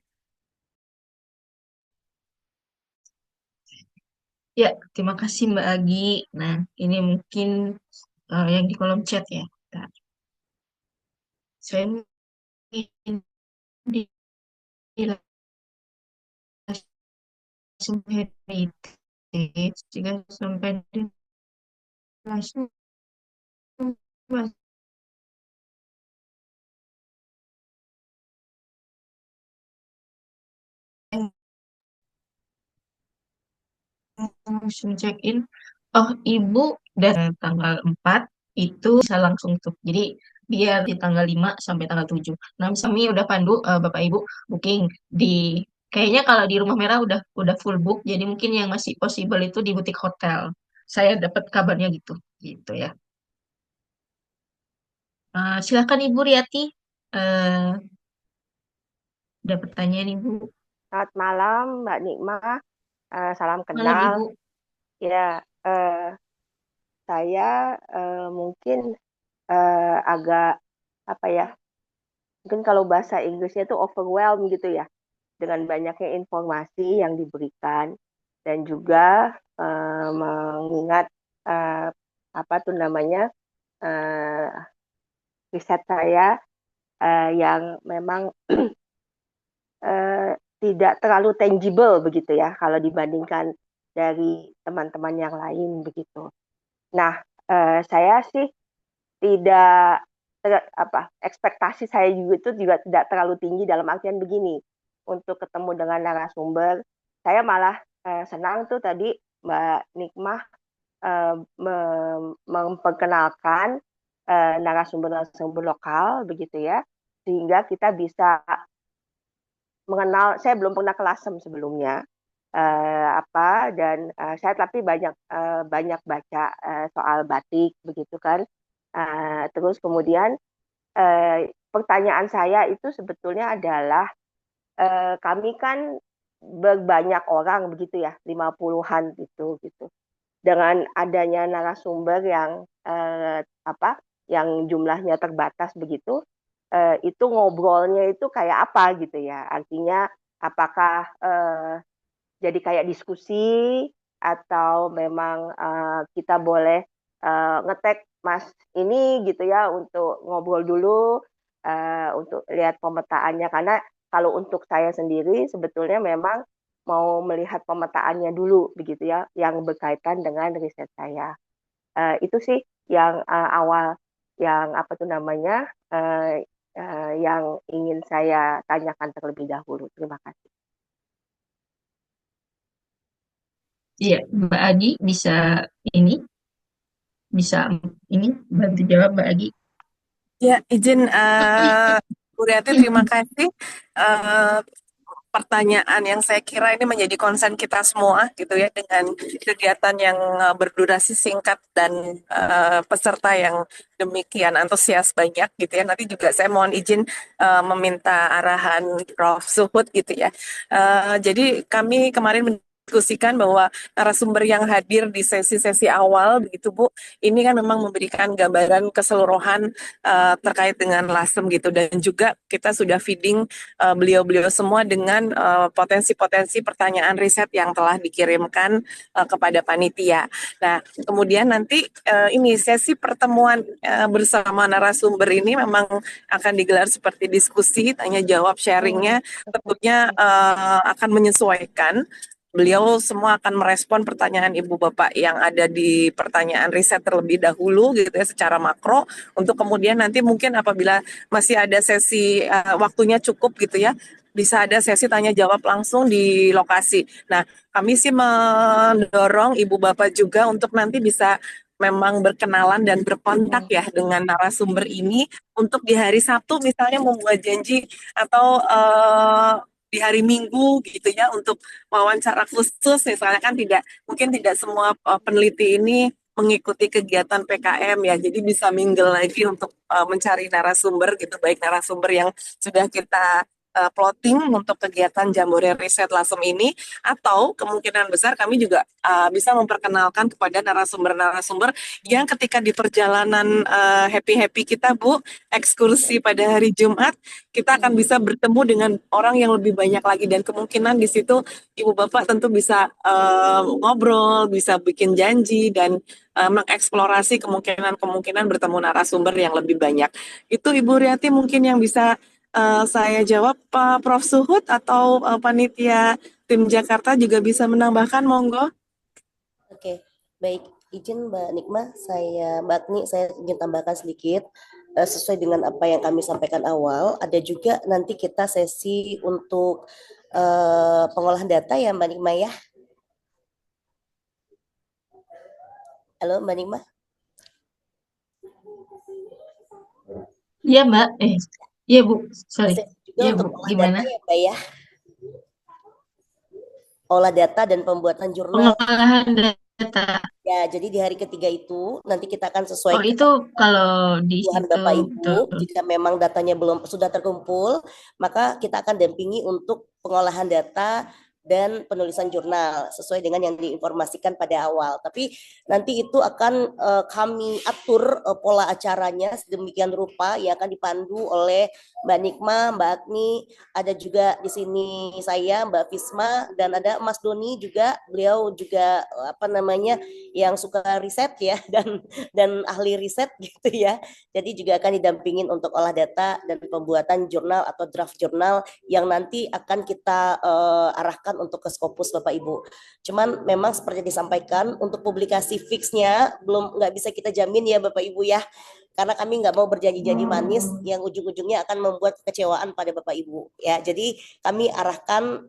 Ya, terima kasih Mbak Agi. Nah, ini mungkin yang di kolom chat ya. Bentar. Saya mungkin di langsung heritage juga sampai di langsung langsung check in. Oh, Ibu dari tanggal 4 itu bisa langsung tuh. Jadi biar di tanggal 5 sampai tanggal 7. Nah, kami udah pandu Bapak Ibu booking di kayaknya kalau di Rumah Merah udah full book. Jadi mungkin yang masih possible itu di butik hotel. Saya dapat kabarnya gitu. Gitu ya. Silakan Ibu Riati. Eh, ada pertanyaan Ibu. Selamat malam, Mbak Nikmah. Salam Malam kenal. Ibu. Ya, saya mungkin agak apa ya? Mungkin kalau bahasa Inggrisnya itu overwhelmed gitu ya, dengan banyaknya informasi yang diberikan, dan juga mengingat apa tuh namanya riset saya yang memang tidak terlalu tangible begitu ya kalau dibandingkan dari teman-teman yang lain begitu. Nah, saya sih tidak ekspektasi saya juga itu juga tidak terlalu tinggi dalam artian begini. Untuk ketemu dengan narasumber, saya malah senang tuh tadi Mbak Nikmah memperkenalkan narasumber-narasumber lokal begitu ya, sehingga kita bisa mengenal. Saya belum pernah ke Lasem sebelumnya, dan saya tapi banyak baca soal batik begitu kan. Terus kemudian pertanyaan saya itu sebetulnya adalah kami kan berbanyak orang begitu ya, 50-an gitu. Dengan adanya narasumber yang yang jumlahnya terbatas begitu, itu ngobrolnya itu kayak apa gitu ya? Artinya apakah jadi kayak diskusi atau memang kita boleh ngetek Mas ini gitu ya untuk ngobrol dulu untuk lihat pemetaannya, karena kalau untuk saya sendiri sebetulnya memang mau melihat pemetaannya dulu begitu ya yang berkaitan dengan riset saya. Itu sih yang awal yang apa tuh namanya yang ingin saya tanyakan terlebih dahulu. Terima kasih. Iya, Mbak Agi ini bisa ini bantu jawab Mbak Agi. Ya, izin Bu Riati, terima kasih. Eh, Pertanyaan yang saya kira ini menjadi konsen kita semua gitu ya, dengan kegiatan yang berdurasi singkat dan peserta yang demikian antusias banyak gitu ya. Nanti juga saya mohon izin meminta arahan Prof. Suhud gitu ya. Jadi kami kemarin mendiskusikan bahwa narasumber yang hadir di sesi-sesi awal begitu Bu, ini kan memang memberikan gambaran keseluruhan terkait dengan LASEM gitu, dan juga kita sudah feeding beliau-beliau semua dengan potensi-potensi pertanyaan riset yang telah dikirimkan kepada panitia. Nah, kemudian nanti ini sesi pertemuan bersama narasumber ini memang akan digelar seperti diskusi, tanya jawab, sharingnya tentunya akan menyesuaikan. Beliau semua akan merespon pertanyaan Ibu Bapak yang ada di pertanyaan riset terlebih dahulu gitu ya, secara makro, untuk kemudian nanti mungkin apabila masih ada sesi waktunya cukup gitu ya, bisa ada sesi tanya jawab langsung di lokasi. Nah, kami sih mendorong Ibu Bapak juga untuk nanti bisa memang berkenalan dan berkontak ya dengan narasumber ini, untuk di hari Sabtu misalnya membuat janji, atau di hari Minggu gitu ya, untuk wawancara khusus misalnya. Kan mungkin tidak semua peneliti ini mengikuti kegiatan PKM ya, jadi bisa mingle lagi untuk mencari narasumber gitu, baik narasumber yang sudah kita plotting untuk kegiatan Jambore Riset LASEM ini, atau kemungkinan besar kami juga bisa memperkenalkan kepada narasumber-narasumber yang ketika di perjalanan happy-happy kita Bu, ekskursi pada hari Jumat, kita akan bisa bertemu dengan orang yang lebih banyak lagi, dan kemungkinan di situ Ibu Bapak tentu bisa ngobrol, bisa bikin janji, dan mengeksplorasi kemungkinan-kemungkinan bertemu narasumber yang lebih banyak. Itu Ibu Riati mungkin yang bisa saya jawab. Pak Prof. Suhud atau panitia tim Jakarta juga bisa menambahkan, monggo. Oke, baik. Izin Mbak Nikmah, Mbak Agni, saya ingin tambahkan sedikit sesuai dengan apa yang kami sampaikan awal. Ada juga nanti kita sesi untuk pengolahan data ya Mbak Nikmah ya. Halo Mbak Nikmah. Iya Mbak, iya Bu, sorry. Sesi juga Iya untuk Bu, olah gimana? data ya Mbak ya. Olah data dan pembuatan jurnal. Pengolahan data. Ya, jadi di hari ketiga itu nanti kita akan Oh sesuaikan itu kalau di kebutuhan situ Bapak Ibu. betul. Jika memang datanya sudah terkumpul, maka kita akan dampingi untuk pengolahan data dan penulisan jurnal sesuai dengan yang diinformasikan pada awal. Tapi nanti itu akan kami atur pola acaranya sedemikian rupa yang akan dipandu oleh Mbak Nikmah, Mbak Agni, ada juga di sini saya, Mbak Fisma, dan ada Mas Doni juga. Beliau juga yang suka riset ya, dan ahli riset gitu ya. Jadi juga akan didampingin untuk olah data dan pembuatan jurnal atau draft jurnal yang nanti akan kita arahkan untuk ke Scopus Bapak Ibu. Cuman memang seperti disampaikan untuk publikasi fixnya nggak bisa kita jamin ya Bapak Ibu ya. Karena kami nggak mau berjanji-janji manis yang ujung-ujungnya akan membuat kekecewaan pada Bapak Ibu ya. Jadi kami arahkan,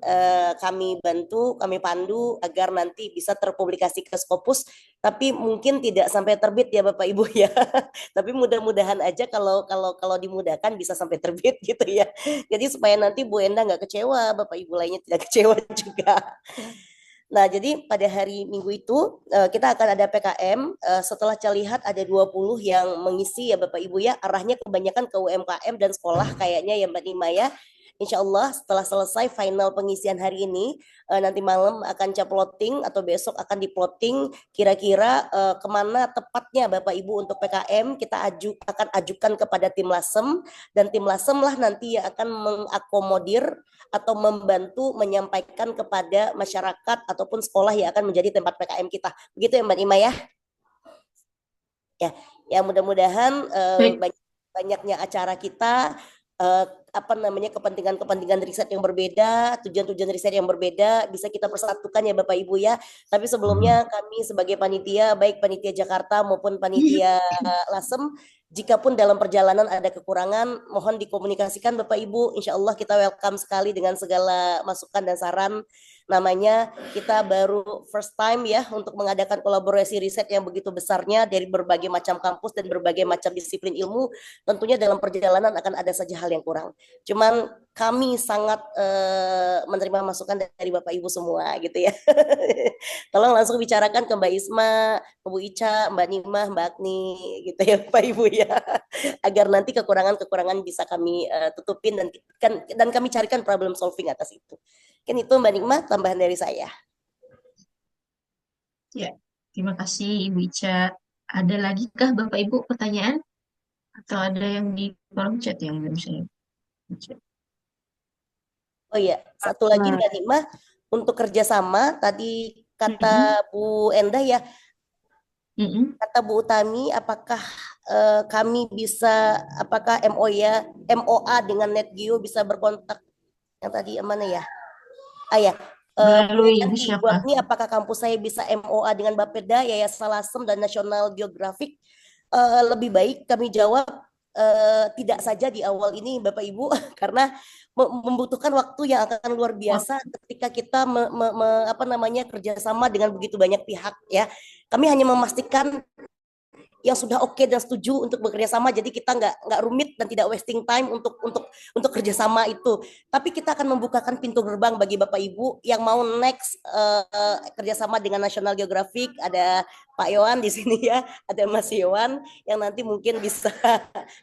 kami bantu, kami pandu agar nanti bisa terpublikasi ke Scopus, tapi mungkin tidak sampai terbit ya Bapak Ibu ya. Tapi mudah-mudahan aja kalau dimudahkan bisa sampai terbit gitu ya. Jadi supaya nanti Bu Enda nggak kecewa, Bapak Ibu lainnya tidak kecewa juga. Nah, jadi pada hari Minggu itu kita akan ada PKM. Setelah saya lihat ada 20 yang mengisi ya Bapak Ibu ya. Arahnya kebanyakan ke UMKM dan sekolah kayaknya ya Mbak Nima ya. Insya Allah setelah selesai final pengisian hari ini, nanti malam akan plotting atau besok akan diploting kira-kira kemana tepatnya Bapak Ibu untuk PKM. Kita akan ajukan kepada tim Lasem, dan tim Lasem lah nanti yang akan mengakomodir atau membantu menyampaikan kepada masyarakat ataupun sekolah yang akan menjadi tempat PKM kita. Begitu ya Mbak Nima ya? Ya mudah-mudahan Baik. banyaknya acara kita, kepentingan-kepentingan riset yang berbeda, tujuan-tujuan riset yang berbeda bisa kita persatukan ya Bapak Ibu ya. Tapi sebelumnya kami sebagai panitia, baik panitia Jakarta maupun panitia Lasem, jikapun dalam perjalanan ada kekurangan, mohon dikomunikasikan Bapak Ibu. Insya Allah kita welcome sekali dengan segala masukan dan saran. Namanya kita baru first time ya untuk mengadakan kolaborasi riset yang begitu besarnya dari berbagai macam kampus dan berbagai macam disiplin ilmu. Tentunya dalam perjalanan akan ada saja hal yang kurang. Cuman kami sangat menerima masukan dari Bapak Ibu semua gitu ya. Tolong langsung bicarakan ke Mbak Isma, ke Bu Ica, Mbak Nimah, Mbak Agni gitu ya Bapak Ibu ya. Agar nanti kekurangan-kekurangan bisa kami tutupin dan kami carikan problem solving atas itu. Kan itu Mbak Nikmah tambahan dari saya. Ya, terima kasih Ibu Ica. Ada lagi kah Bapak Ibu pertanyaan? Atau ada yang di kolom chat yang belum saya baca? Oh iya, satu lagi Mbak Nikmah, untuk kerjasama tadi kata Bu Endah ya, kata Bu Utami, apakah kami bisa, apakah MOA dengan NetGeo bisa berkontak, yang tadi mana ya? Ya, Melalui Ibu nanti Bu siapa? Agni, apakah kampus saya bisa MOA dengan Bapeda, Yayasan Lasem dan National Geographic? Lebih baik kami jawab tidak saja di awal ini Bapak Ibu, karena membutuhkan waktu yang akan luar biasa ketika kita kerjasama dengan begitu banyak pihak ya. Kami hanya memastikan yang sudah oke dan setuju untuk bekerja sama, jadi kita nggak rumit dan tidak wasting time untuk kerjasama itu. Tapi kita akan membukakan pintu gerbang bagi Bapak Ibu yang mau next kerjasama dengan National Geographic. Ada Pak Yohan di sini ya, ada Mas Yohan yang nanti mungkin bisa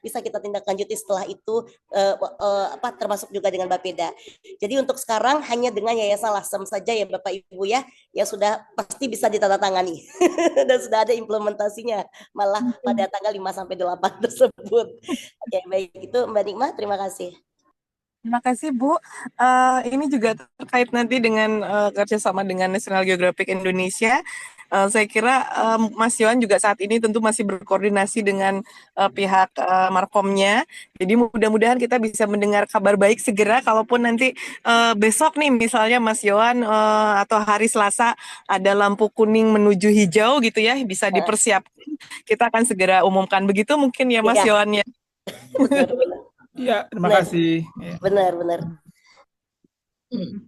kita tindak lanjuti setelah itu, termasuk juga dengan Bapeda. Jadi untuk sekarang hanya dengan Yayasan Lasem saja ya Bapak Ibu ya, yang sudah pasti bisa ditandatangani dan sudah ada implementasinya malah pada tanggal 5-8 tersebut. Oke, baik itu Mbak Nikmah, terima kasih. Terima kasih Bu. Ini juga terkait nanti dengan kerjasama dengan National Geographic Indonesia. Saya kira Mas Yohan juga saat ini tentu masih berkoordinasi dengan pihak Markomnya. Jadi mudah-mudahan kita bisa mendengar kabar baik segera. Kalaupun nanti besok nih misalnya Mas Yohan atau hari Selasa ada lampu kuning menuju hijau gitu ya, bisa dipersiapkan. Kita akan segera umumkan. Begitu mungkin ya Mas Yohan ya. Iya, terima kasih. Benar.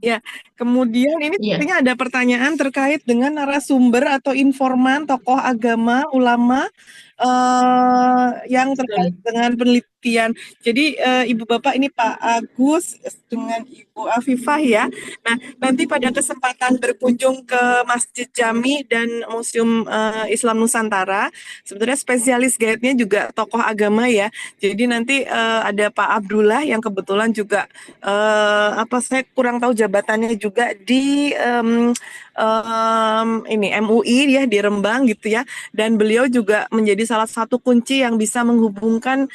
Ya, kemudian ini sepertinya ada pertanyaan terkait dengan narasumber atau informan tokoh agama, ulama yang terkait dengan penelitian. Jadi Ibu Bapak ini Pak Agus dengan Ibu Afifah ya. Nah, nanti pada kesempatan berkunjung ke Masjid Jami dan Museum Islam Nusantara, sebenarnya spesialis guide-nya juga tokoh agama ya. Jadi nanti ada Pak Abdullah yang kebetulan juga saya kurang tahu jabatannya juga di ini MUI ya di Rembang gitu ya, dan beliau juga menjadi salah satu kunci yang bisa menghubungkan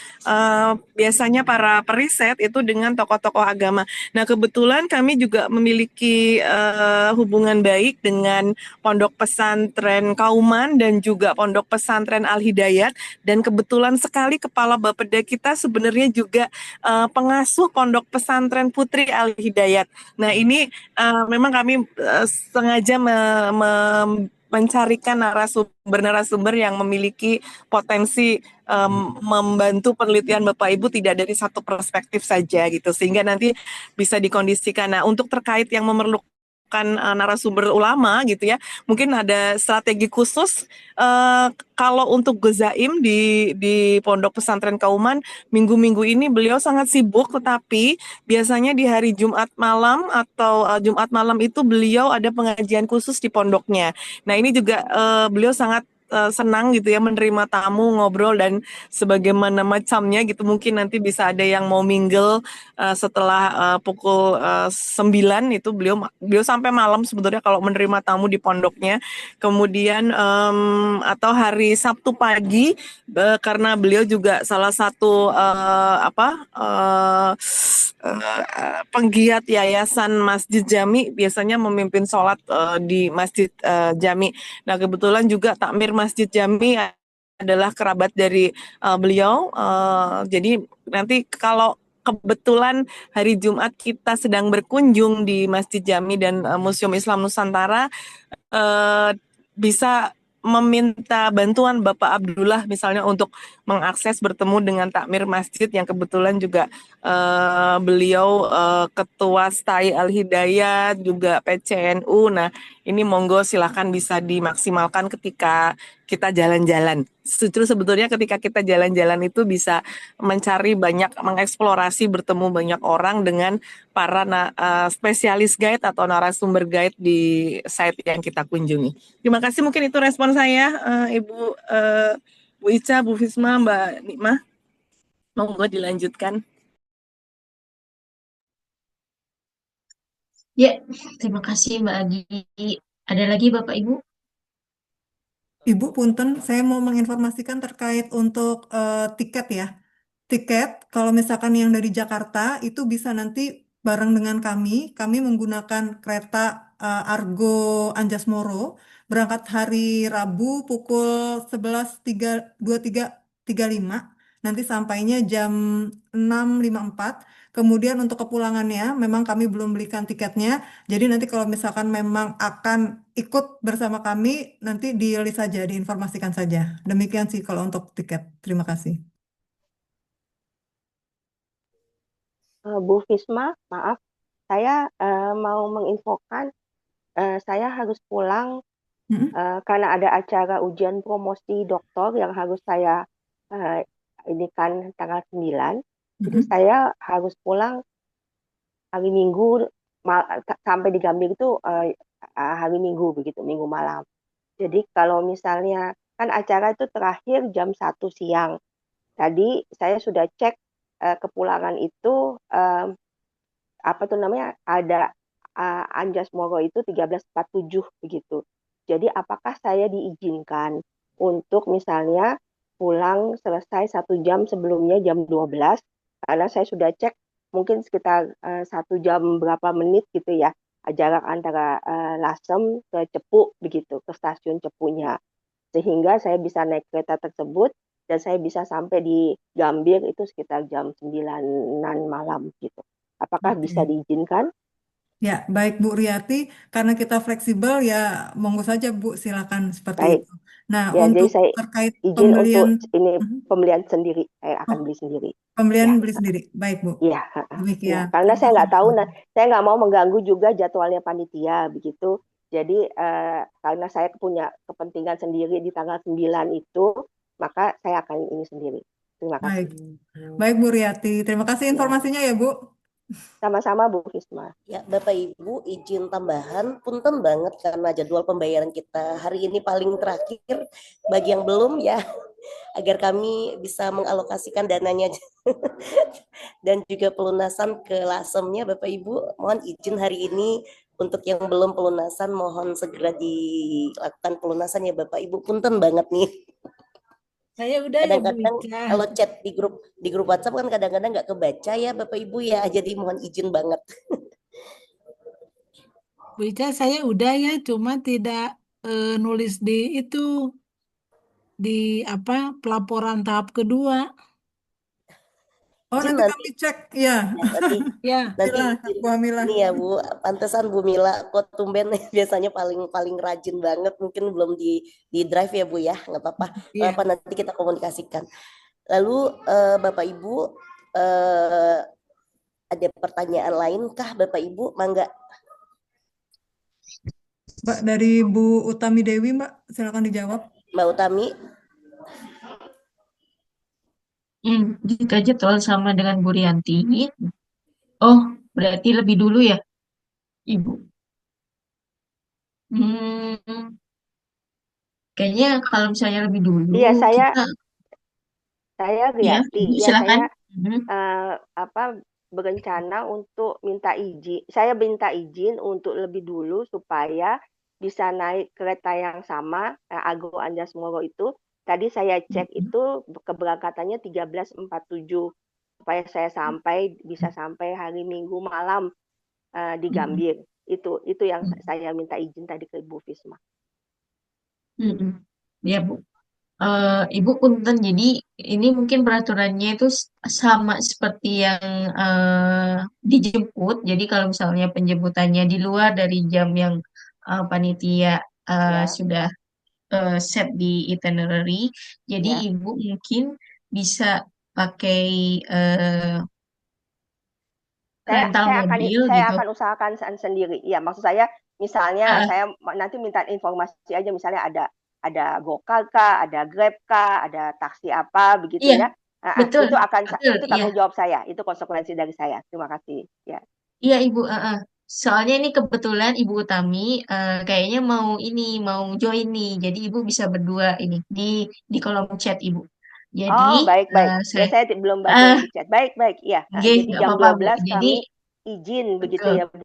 biasanya para periset itu dengan tokoh-tokoh agama. Nah kebetulan kami juga memiliki hubungan baik dengan Pondok Pesantren Kauman dan juga Pondok Pesantren Al Hidayat, dan kebetulan sekali Kepala Bapeda kita sebenarnya juga pengasuh Pondok Pesantren Putri Al Hidayat. Nah ini memang kami sengaja mencarikan narasumber yang memiliki potensi membantu penelitian Bapak Ibu tidak dari satu perspektif saja gitu, sehingga nanti bisa dikondisikan. Nah untuk terkait yang memerlukan narasumber ulama gitu ya. Mungkin ada strategi khusus kalau untuk Gozaim di Pondok Pesantren Kauman minggu-minggu ini beliau sangat sibuk, tetapi biasanya di hari Jumat malam atau Jumat malam itu beliau ada pengajian khusus di pondoknya. Nah, ini juga beliau sangat senang gitu ya menerima tamu, ngobrol dan sebagaimana macamnya gitu. Mungkin nanti bisa ada yang mau mingle setelah pukul 9 itu beliau sampai malam sebetulnya kalau menerima tamu di pondoknya. Kemudian atau hari Sabtu pagi karena beliau juga salah satu penggiat Yayasan Masjid Jami, biasanya memimpin sholat di Masjid Jami. Nah, kebetulan juga takmir Masjid Jami adalah kerabat dari beliau. Jadi nanti kalau kebetulan hari Jumat kita sedang berkunjung di Masjid Jami dan Museum Islam Nusantara, bisa meminta bantuan Bapak Abdullah misalnya untuk mengakses bertemu dengan takmir masjid yang kebetulan juga beliau ketua STAI Al Hidayat juga PCNU. Nah, ini monggo silahkan bisa dimaksimalkan ketika kita jalan-jalan. Justru sebetulnya ketika kita jalan-jalan itu bisa mencari banyak, mengeksplorasi, bertemu banyak orang dengan para spesialis guide atau narasumber guide di site yang kita kunjungi. Terima kasih, mungkin itu respon saya, Ibu Bu Ica, Bu Fisma, Mbak Nikmah. Monggo dilanjutkan. Ya, terima kasih Mbak Agi. Ada lagi Bapak Ibu? Ibu punten, saya mau menginformasikan terkait untuk tiket ya. Tiket, kalau misalkan yang dari Jakarta itu bisa nanti bareng dengan kami. Kami menggunakan kereta Argo Anjasmoro, berangkat hari Rabu pukul 11.23.35. Nanti sampainya jam 6.54. Kemudian untuk kepulangannya, memang kami belum belikan tiketnya. Jadi nanti kalau misalkan memang akan ikut bersama kami, nanti di-list saja, diinformasikan saja. Demikian sih kalau untuk tiket. Terima kasih. Bu Fisma, maaf, saya mau menginfokan saya harus pulang karena ada acara ujian promosi doktor yang harus saya ini kan tanggal 9. Jadi saya harus pulang hari Minggu sampai di Gambir itu hari Minggu begitu, Minggu malam. Jadi kalau misalnya kan acara itu terakhir jam 1 siang. Tadi saya sudah cek kepulangan itu apa tuh namanya ada Anjasmoro itu 13.47 begitu. Jadi apakah saya diizinkan untuk misalnya pulang selesai 1 jam sebelumnya jam 12 karena saya sudah cek mungkin sekitar 1 jam berapa menit gitu ya jarak antara Lasem ke Cepu begitu ke stasiun Cepunya sehingga saya bisa naik kereta tersebut dan saya bisa sampai di Gambir itu sekitar jam 9 malam gitu. Apakah bisa Oke. diizinkan? Ya, baik Bu Riyati, karena kita fleksibel ya monggo saja Bu, silakan seperti Baik. itu. Nah, Ya, jadi untuk saya terkait izin pembelian untuk ini pembelian sendiri. Saya oh, akan beli sendiri. pembelian Ya, beli sendiri. Baik Bu. iya. Ya. Demikian. Karena Terima saya kasih nggak Bu. tahu, saya nggak mau mengganggu juga jadwalnya panitia begitu. Jadi karena saya punya kepentingan sendiri di tanggal 9 itu, maka saya akan ini sendiri. Terima Baik. kasih. Baik Bu Riyati. Terima kasih Ya, informasinya ya Bu. sama-sama Bu Fisma. Ya, Bapak Ibu, izin tambahan, punten banget karena jadwal pembayaran kita hari ini paling terakhir. Bagi yang belum ya, agar kami bisa mengalokasikan dananya dan juga pelunasan ke lasemnya, Bapak Ibu, mohon izin hari ini untuk yang belum pelunasan, mohon segera dilakukan pelunasan ya Bapak Ibu. Punten banget nih. Saya udah ya Bu Kadang-kadang Ica. kalau chat di grup WhatsApp kan kadang-kadang nggak kebaca ya Bapak Ibu ya, jadi mohon izin banget. Bu Ica saya udah ya, cuma tidak nulis di itu di pelaporan tahap kedua. Oh, Izin nanti nanti kami cek ya. nanti Ya, nanti Mila, izin Bu Amila. ini ya Bu, pantesan Bu Mila kok tumben biasanya paling rajin banget, mungkin belum di drive ya Bu ya, nggak apa-apa. iya. Apa nanti kita komunikasikan. Lalu Bapak Ibu ada pertanyaan lain kah Bapak Ibu? Mangga. Mbak, dari Bu Utami Dewi, Mbak, silakan dijawab. Mbak Utami. Jika jadwal sama dengan Bu Rianti, oh berarti lebih dulu ya, Ibu. Hmm, Kayaknya kalau misalnya lebih dulu Iya, saya kita, saya ya Riati. Ibu Ya, silakan. saya apa berencana untuk minta izin. Saya minta izin untuk lebih dulu supaya bisa naik kereta yang sama Argo Anjas Moro itu. Tadi saya cek Mhm. itu keberangkatannya 13.47 supaya saya bisa sampai hari Minggu malam di Mhm. Gambir. Itu yang Mhm. saya minta izin tadi ke Ibu Fisma. Mhm. Ya Bu. Ibu punten, jadi ini mungkin peraturannya itu sama seperti yang dijemput. Jadi kalau misalnya penjemputannya di luar dari jam yang panitia Ya, sudah set di itinerary, jadi ya. ibu mungkin bisa pakai eh, rental mobil Saya gitu. akan usahakan sendiri. Iya, maksud saya misalnya Ah, saya nanti minta informasi aja, misalnya ada Gokar kah, ada Grab kah, ada taksi apa begitu iya, ya. betul, betul, Itu iya. tanggung jawab saya, itu konsekuensi dari saya. Terima kasih. Ya. Iya Ibu, soalnya ini kebetulan Ibu Utami kayaknya mau join nih, jadi Ibu bisa berdua ini di kolom chat Ibu. Jadi Oh, baik, baik. Ya, saya saya belum baca ah yang di chat. Baik, baik. Iya. nggih, Jadi nggak jam apa-apa Bu. 12 Jadi kami izin begitu betul. ya, Bu.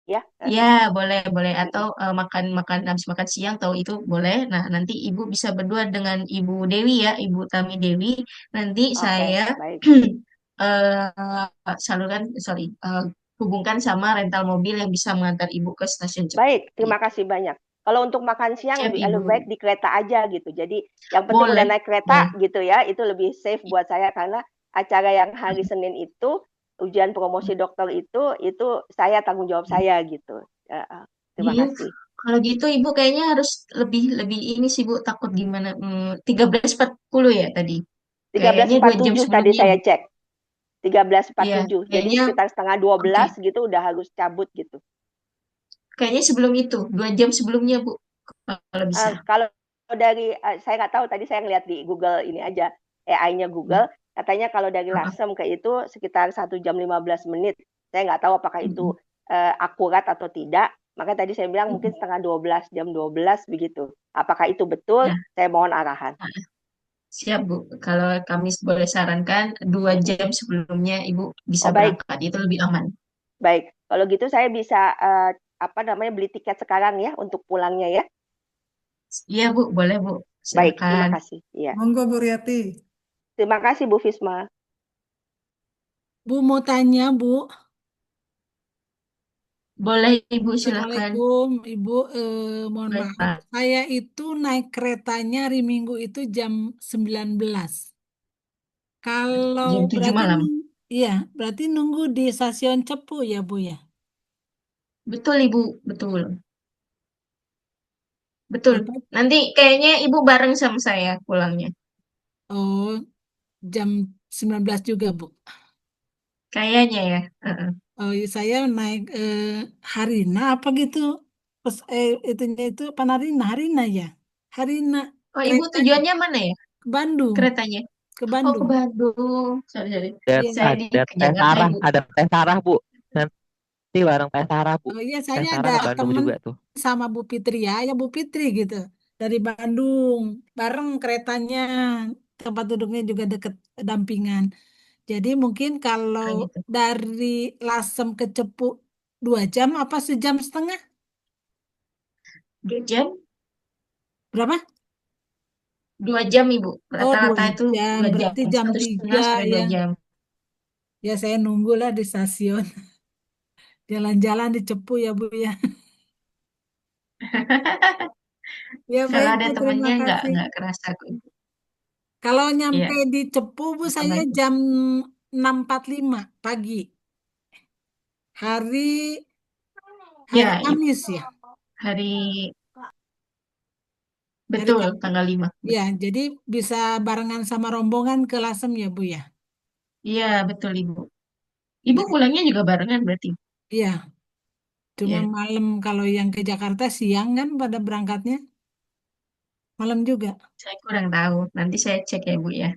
Ya. Ya, boleh, boleh. Atau makan makan habis makan siang tahu itu boleh. Nah, nanti Ibu bisa berdua dengan Ibu Dewi ya, Ibu Utami Dewi. Nanti Oke, saya baik. hubungkan sama rental mobil yang bisa mengantar Ibu ke stasiun cepat. Baik, terima kasih banyak. Kalau untuk makan siang Siap, lebih Ibu. baik di kereta aja gitu. Jadi yang penting udah Boleh, naik kereta boleh. gitu ya, itu lebih safe buat saya karena acara yang hari Senin itu ujian promosi dokter itu saya tanggung jawab saya gitu. Terima Iya, kasih. kalau gitu Ibu kayaknya harus lebih lebih ini sih Bu, takut gimana? 13.40 ya tadi. Kayaknya 2 jam 13.47 tadi sebelumnya saya Bu. cek. Iya, 13.47. Jadi kayaknya sekitar setengah oke. 12 gitu udah harus cabut gitu. Kayaknya sebelum itu, 2 jam sebelumnya Bu, kalau bisa. Kalau dari saya nggak tahu, tadi saya ngeliat di Google ini aja, AI-nya Google katanya kalau dari Heeh. Lasem ke itu sekitar 1 jam 15 menit. Saya nggak tahu apakah itu Mm-mm. akurat atau tidak. Maka tadi saya bilang mungkin Mm-mm. setengah 12, jam 12 begitu. Apakah itu betul? Nah, Saya mohon arahan. siap Bu. Kalau kami boleh sarankan 2 jam sebelumnya Ibu bisa Oh, baik, berangkat, itu lebih aman. baik. Kalau gitu saya bisa apa namanya beli tiket sekarang ya untuk pulangnya ya. Iya Bu, boleh Bu. Baik, terima Silakan. kasih. Iya. Monggo Bu Riati. Terima kasih Bu Fisma. Bu mau tanya, Bu. Boleh Ibu, silakan. Assalamualaikum, Ibu. Mohon Baik, maaf, Pak. saya itu naik keretanya hari Minggu itu jam 19. Kalau Jam 7 berarti, malam. iya, berarti nunggu di stasiun Cepu ya, Bu ya? Betul Ibu, betul. Betul. Apa? Nanti kayaknya Ibu bareng sama saya pulangnya. Oh, jam 19 juga, Bu. Kayaknya ya. Heeh. Oh, iya, saya naik Harina apa gitu. Itunya itu apa Harina? Harina ya. Harina Oh, Ibu keretanya tujuannya mana ya? ke Bandung, Keretanya? ke Oh, ke Bandung. Bandung. Sorry, sorry. Dan Iya. Saya ada ke Teh Jakarta, Sarah, Ibu. ada Teh Sarah Bu. Nanti bareng Teh Sarah Bu. Oh iya, Teh saya Sarah ada ke Bandung temen juga tuh. sama Bu Fitri ya Bu Fitri gitu. Dari Bandung, bareng keretanya, tempat duduknya juga deket dampingan. Jadi mungkin kalau Nah, gitu. dari Lasem ke Cepu 2 jam apa sejam setengah? 2 jam? Berapa? 2 jam, Ibu. Oh, dua Rata-rata itu jam. 2 jam. Berarti jam 3 1,5 sampai ya. 2 jam. Ya saya nunggulah di stasiun. Jalan-jalan di Cepu ya Bu ya. Ya Kalau baik ada Bu, terima temannya kasih. nggak kerasa kok, Ibu. Kalau Iya, nyampe di Cepu Bu, saya sama-sama. jam 6.45 pagi. Hari hari Ya, Ibu. Kamis ya. Hari Hari betul Kamis. tanggal 5. Ya, jadi bisa barengan sama rombongan ke Lasem ya Bu ya. Iya, betul Ibu. Ibu Ya, pulangnya juga barengan berarti. iya. Cuma Ya, malam kalau yang ke Jakarta siang kan pada berangkatnya, malam juga. saya kurang tahu. Nanti saya cek ya, Bu ya.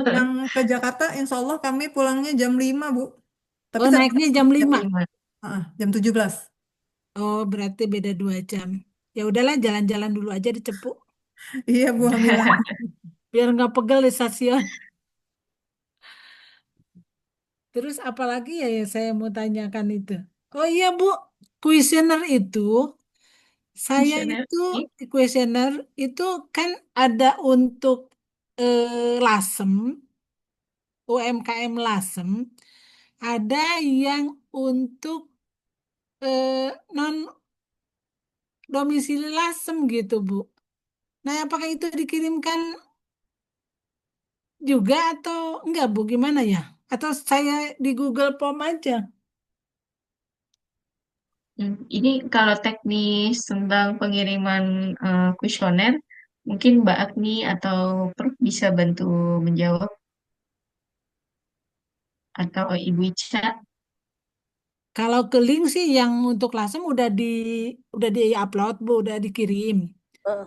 Yang ke Jakarta, insya Allah kami pulangnya jam 5, Bu. Tapi Oh, saya naiknya jam jam 5. 5. jam 17. Oh, berarti beda 2 jam. Ya udahlah, jalan-jalan dulu aja di Cepu. Iya, Bu Hamila. Biar nggak pegel di stasiun. Terus apalagi ya yang saya mau tanyakan itu? Oh iya Bu, kuesioner itu, saya Misioner. itu kuesioner itu kan ada untuk Lasem, UMKM Lasem, ada yang untuk non domisili Lasem gitu Bu. Nah, apakah itu dikirimkan juga atau enggak Bu? Gimana ya? Atau saya di Google Form aja? Ini kalau teknis tentang pengiriman kuesioner, mungkin Mbak Agni atau Prof bisa bantu menjawab, atau Ibu Ica. Kalau ke link sih yang untuk Lasem udah di-upload Bu, udah dikirim. Eh,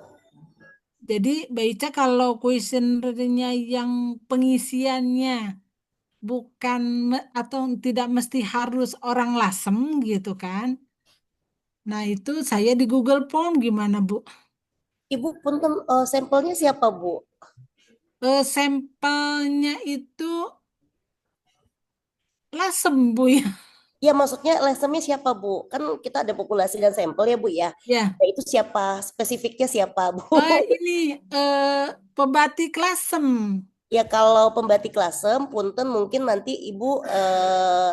Jadi Mbak Ica kalau kuesionernya yang pengisiannya bukan atau tidak mesti harus orang Lasem gitu kan. Nah, itu saya di Google Form gimana Bu? Ibu punten, sampelnya siapa Bu? Sampelnya itu Lasem Bu ya. Ya maksudnya lesemnya siapa Bu? Kan kita ada populasi dan sampel ya Bu ya. Ya, Nah, itu siapa? Spesifiknya siapa Bu? ini pebatik Lasem. Ya kalau pembatik lasem, punten mungkin nanti Ibu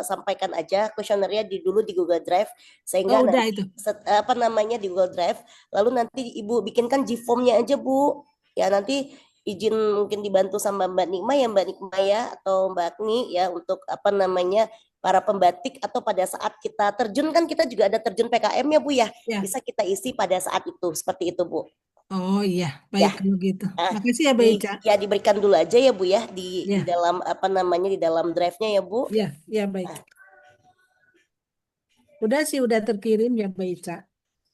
sampaikan aja kuesionernya dulu di Google Drive sehingga Oh, udah nanti itu. apa namanya di Google Drive, lalu nanti Ibu bikinkan G-form-nya aja Bu. Ya nanti izin mungkin dibantu sama Mbak Nikma ya Mbak Nikma ya atau Mbak Agni ya untuk apa namanya para pembatik atau pada saat kita terjun kan kita juga ada terjun PKM ya Bu ya. Ya. Bisa kita isi pada saat itu seperti itu Bu. Oh iya, baik Ya. kalau gitu. Nah, Makasih ya Mbak Ica. ya diberikan dulu aja ya Bu ya di Ya. dalam apa namanya di dalam drive-nya ya Bu. Ya, ya baik. Udah sih, udah terkirim ya Mbak Ica.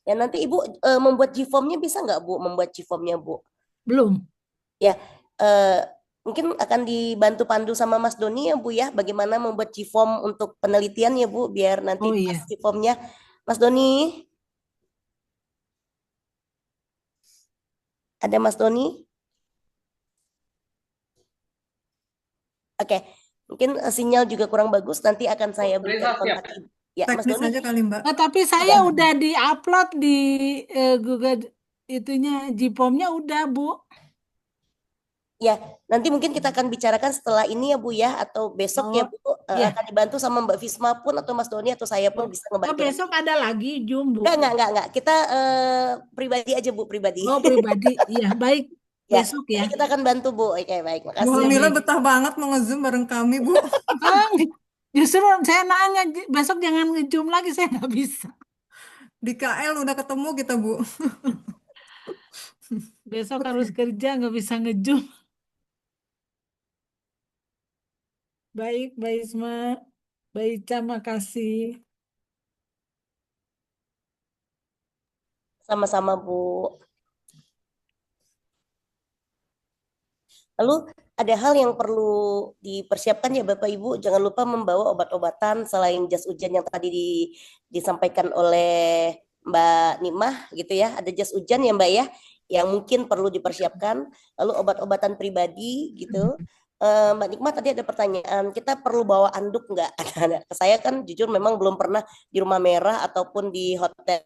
Ya nanti Ibu membuat G-form-nya bisa nggak Bu membuat G-form-nya Bu? Belum. Ya mungkin akan dibantu pandu sama Mas Doni ya Bu ya bagaimana membuat G-form untuk penelitian ya Bu biar nanti Oh pas iya. G-form-nya Mas Doni. Ada Mas Doni? Oke, mungkin sinyal juga kurang bagus nanti akan saya berikan kontak Ibu. Ya Mas Teknis Doni. aja kali, Mbak. Nah, tapi saya udah di-upload di Google itunya Gpom-nya udah, Bu. Ya, nanti mungkin kita akan bicarakan setelah ini ya Bu ya, atau besok ya Bu, iya. akan dibantu sama Mbak Fisma pun atau Mas Doni atau saya pun bisa Oh, ngebantu. besok ada lagi Zoom, Bu. Enggak. Kita pribadi aja Bu, pribadi. Oh, pribadi. Iya, baik. Ya, Besok ya. nanti kita akan bantu Bu. Oke, baik. Bu Makasih. Hamila betah banget mau nge-zoom bareng kami, Bu. Justru saya nanya, besok jangan nge-zoom lagi, saya nggak bisa. Di KL udah ketemu kita, Bu. Besok harus kerja, nggak bisa nge-zoom. Baik, Mbak Isma. Mbak Ica, makasih. Sama-sama Bu. Lalu ada hal yang perlu dipersiapkan ya Bapak Ibu, jangan lupa membawa obat-obatan selain jas hujan yang tadi disampaikan oleh Mbak Nimah gitu ya. Ada jas hujan ya Mbak ya, yang mungkin perlu dipersiapkan. Lalu obat-obatan pribadi gitu. Mbak Nikmah tadi ada pertanyaan, kita perlu bawa anduk nggak? Saya kan jujur memang belum pernah di Rumah Merah ataupun di hotel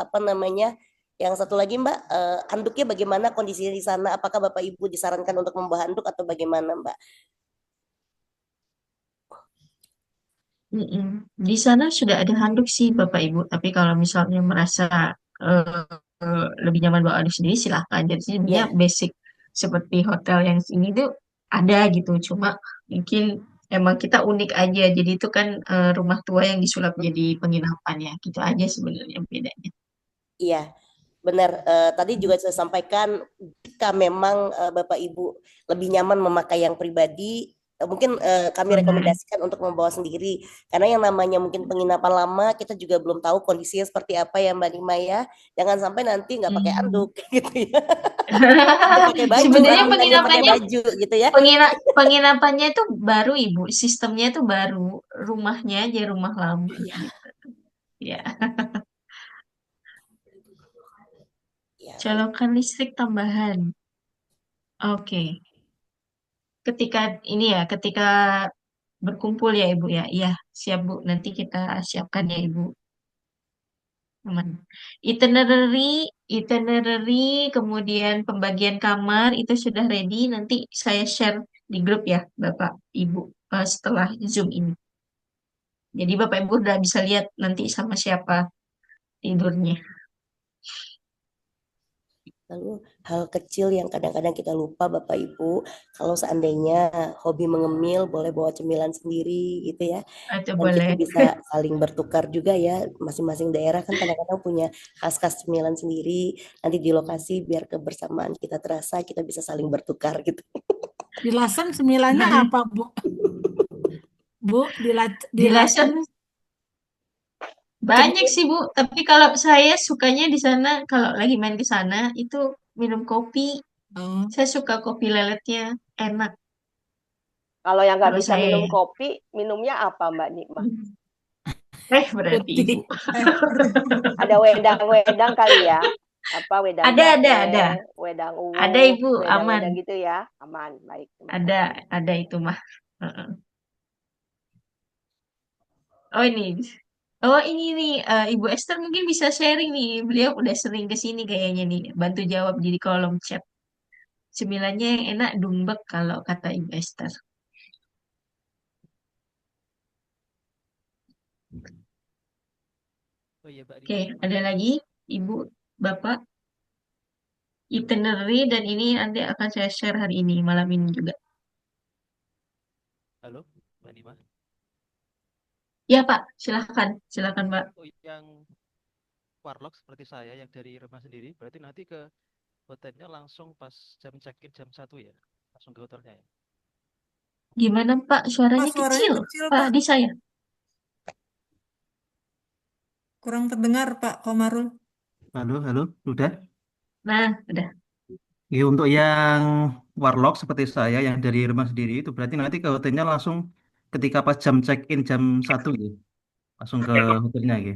apa namanya. Yang satu lagi Mbak, anduknya bagaimana kondisinya di sana? Apakah Bapak Ibu disarankan untuk membawa anduk atau bagaimana Mbak? Di sana sudah ada handuk sih Bapak Ibu, tapi kalau misalnya merasa lebih nyaman bawa handuk sendiri silahkan. Jadi sebenarnya basic seperti hotel yang sini tuh ada gitu, cuma mungkin emang kita unik aja. Jadi itu kan rumah tua yang disulap jadi penginapan ya, gitu aja sebenarnya bedanya. Iya, benar. Tadi juga saya sampaikan jika memang Bapak Ibu lebih nyaman memakai yang pribadi, mungkin kami rekomendasikan untuk membawa sendiri karena yang namanya mungkin penginapan lama kita juga belum tahu kondisinya seperti apa ya Mbak Nima ya. Jangan sampai nanti nggak pakai anduk gitu ya. Nggak pakai baju, Sebenarnya bukan nggak pakai penginapannya baju gitu ya. penginapannya itu baru Ibu, sistemnya itu baru, rumahnya aja rumah lama gitu. Ya, Ya, baik. colokan listrik tambahan. Oke. Ketika berkumpul ya Ibu ya. Iya, siap Bu. Nanti kita siapkan ya Ibu. Aman. Itinerary, kemudian pembagian kamar itu sudah ready. Nanti saya share di grup ya, Bapak Ibu, setelah Zoom ini. Jadi Bapak Ibu udah bisa lihat nanti sama siapa tidurnya. Lalu hal kecil yang kadang-kadang kita lupa Bapak Ibu, kalau seandainya hobi mengemil boleh bawa cemilan sendiri gitu ya. Itu Dan boleh. kita bisa saling bertukar juga ya, masing-masing daerah kan kadang-kadang punya khas-khas cemilan sendiri. Nanti di lokasi biar kebersamaan kita terasa, kita bisa saling bertukar gitu. Di Lasem cemilannya apa, Bu? Bu, Di Lasem banyak sih Bu, tapi kalau saya sukanya di sana kalau lagi main ke sana itu minum kopi. Oh. Saya suka kopi leletnya, enak. Kalau yang nggak Kalau bisa saya minum ya. kopi, minumnya apa Mbak Nikma? Berarti Putih. Ibu. Ada wedang-wedang kali ya? Apa wedang Ada, jahe, wedang Ada uwuk, Ibu, aman. wedang-wedang gitu ya? Aman, baik. Terima kasih. Ada itu mah. Heeh. Oh ini. Oh ini nih, Ibu Esther mungkin bisa sharing nih. Beliau udah sering ke sini kayaknya nih. Bantu jawab di kolom chat. Cemilannya yang enak dumbek kalau kata Ibu Esther. Oh iya Mbak Oke, Nima. ada lagi Ibu, Bapak, itinerary dan ini nanti akan saya share hari ini, malam ini juga. Halo Mbak Nima. Ya Pak, silakan Mbak. Oh yang warlock seperti saya yang dari rumah sendiri, berarti nanti ke hotelnya langsung pas jam check-in jam 1 ya? Langsung ke hotelnya ya? Gimana Pak, suaranya Pak, suaranya kecil, kecil, Pak Pak. di saya. Kurang terdengar, Pak Komarul. Halo, udah. Nah, udah. Ya, untuk yang warlock seperti saya yang dari rumah sendiri itu berarti nanti ke hotelnya langsung ketika pas jam check-in jam 1 ya. Langsung ke hotelnya ya.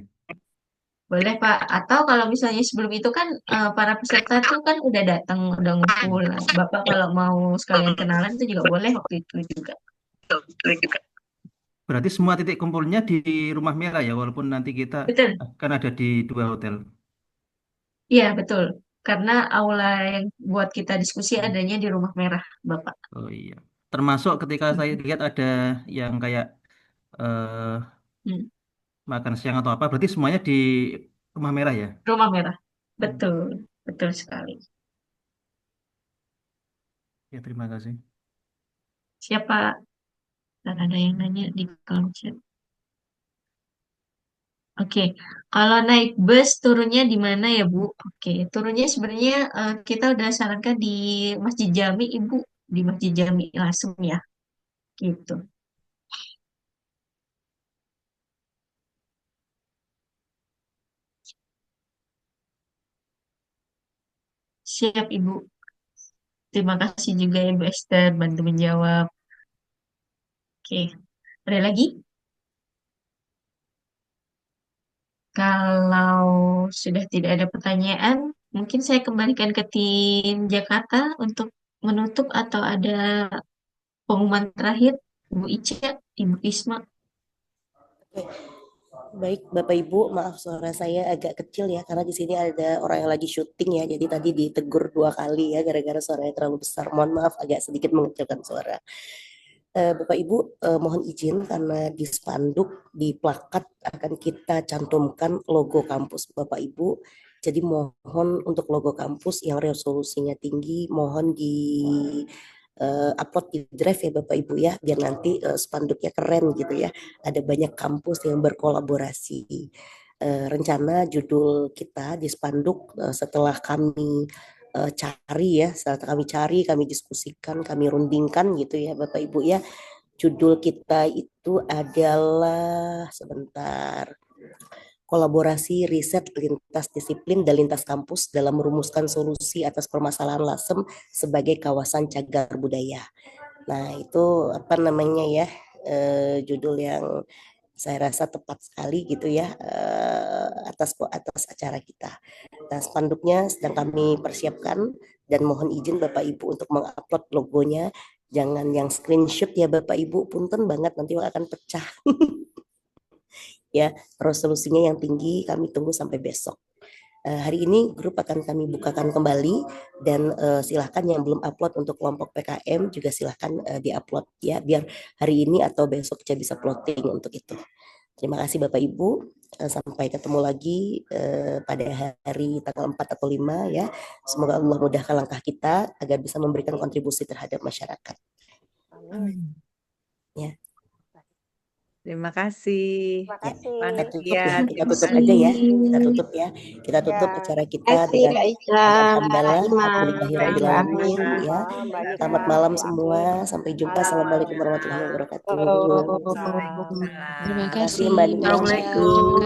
Boleh Pak. Atau kalau misalnya sebelum itu kan para peserta tuh kan udah datang, udah ngumpul. Nah, Bapak kalau mau sekalian kenalan itu juga boleh waktu itu juga. Berarti semua titik kumpulnya di Rumah Merah ya, walaupun nanti kita Betul. akan ada di 2 hotel. Iya, betul. Karena aula yang buat kita diskusi adanya di Rumah Merah, Bapak. Oh iya. Termasuk ketika saya lihat ada yang kayak eh, Hmm. makan siang atau apa, berarti semuanya di Rumah Merah ya. Rumah Merah. Betul. Betul sekali. Ya, terima kasih. Siapa? Dan ada yang nanya di kolom chat. Oke, kalau naik bus turunnya di mana ya Bu? Oke, turunnya sebenarnya kita udah sarankan di Masjid Jami Ibu, di Masjid Jami Lasem ya, gitu. Siap Ibu. Terima kasih juga ya Bu Esther bantu menjawab. Oke, ada lagi? Kalau sudah tidak ada pertanyaan, mungkin saya kembalikan ke tim Jakarta untuk menutup atau ada pengumuman terakhir, Bu Ica, Ibu Isma. Oke. Baik, Bapak Ibu, maaf suara saya agak kecil ya karena di sini ada orang yang lagi syuting ya. Jadi tadi ditegur 2 kali ya gara-gara suaranya terlalu besar. Mohon maaf agak sedikit mengecilkan suara. Bapak Ibu, mohon izin karena di spanduk, di plakat akan kita cantumkan logo kampus Bapak Ibu. Jadi mohon untuk logo kampus yang resolusinya tinggi, mohon di upload di Drive ya Bapak Ibu ya, biar nanti spanduknya keren gitu ya. Ada banyak kampus yang berkolaborasi. Rencana judul kita di spanduk setelah kami cari ya, setelah kami cari, kami diskusikan, kami rundingkan gitu ya Bapak Ibu ya. Judul kita itu adalah sebentar. Kolaborasi riset lintas disiplin dan lintas kampus dalam merumuskan solusi atas permasalahan LASEM sebagai kawasan cagar budaya. Nah, itu apa namanya ya, judul yang saya rasa tepat sekali gitu ya, atas acara kita. Nah, spanduknya sedang kami persiapkan dan mohon izin Bapak Ibu untuk mengupload logonya. Jangan yang screenshot ya Bapak Ibu, punten banget nanti akan pecah. Ya, resolusinya yang tinggi kami tunggu sampai besok. Hari ini grup akan kami bukakan kembali dan silahkan yang belum upload untuk kelompok PKM juga silahkan diupload ya, biar hari ini atau besok saya bisa plotting untuk itu. Terima kasih Bapak Ibu, sampai ketemu lagi pada hari tanggal 4 atau 5 ya. Semoga Allah mudahkan langkah kita agar bisa memberikan kontribusi terhadap masyarakat. Amin. Ya. Terima kasih. Terima Ya, kasih. kita tutup Iya, ya, kita terima tutup aja ya, kasih. kita tutup ya, kita tutup Ya, acara kita Kasih dengan Mbak Ica, alhamdulillah, Imam, alhamdulillahirabbil Mbak alamin Amin. ya. Mbak Nisa, Selamat malam Bu semua, Amin. sampai jumpa. Malam. Assalamualaikum warahmatullahi wabarakatuh. Halo. Waalaikumsalam. Terima Terima kasih kasih Mbak Mbak Nina. Ica. Assalamualaikum.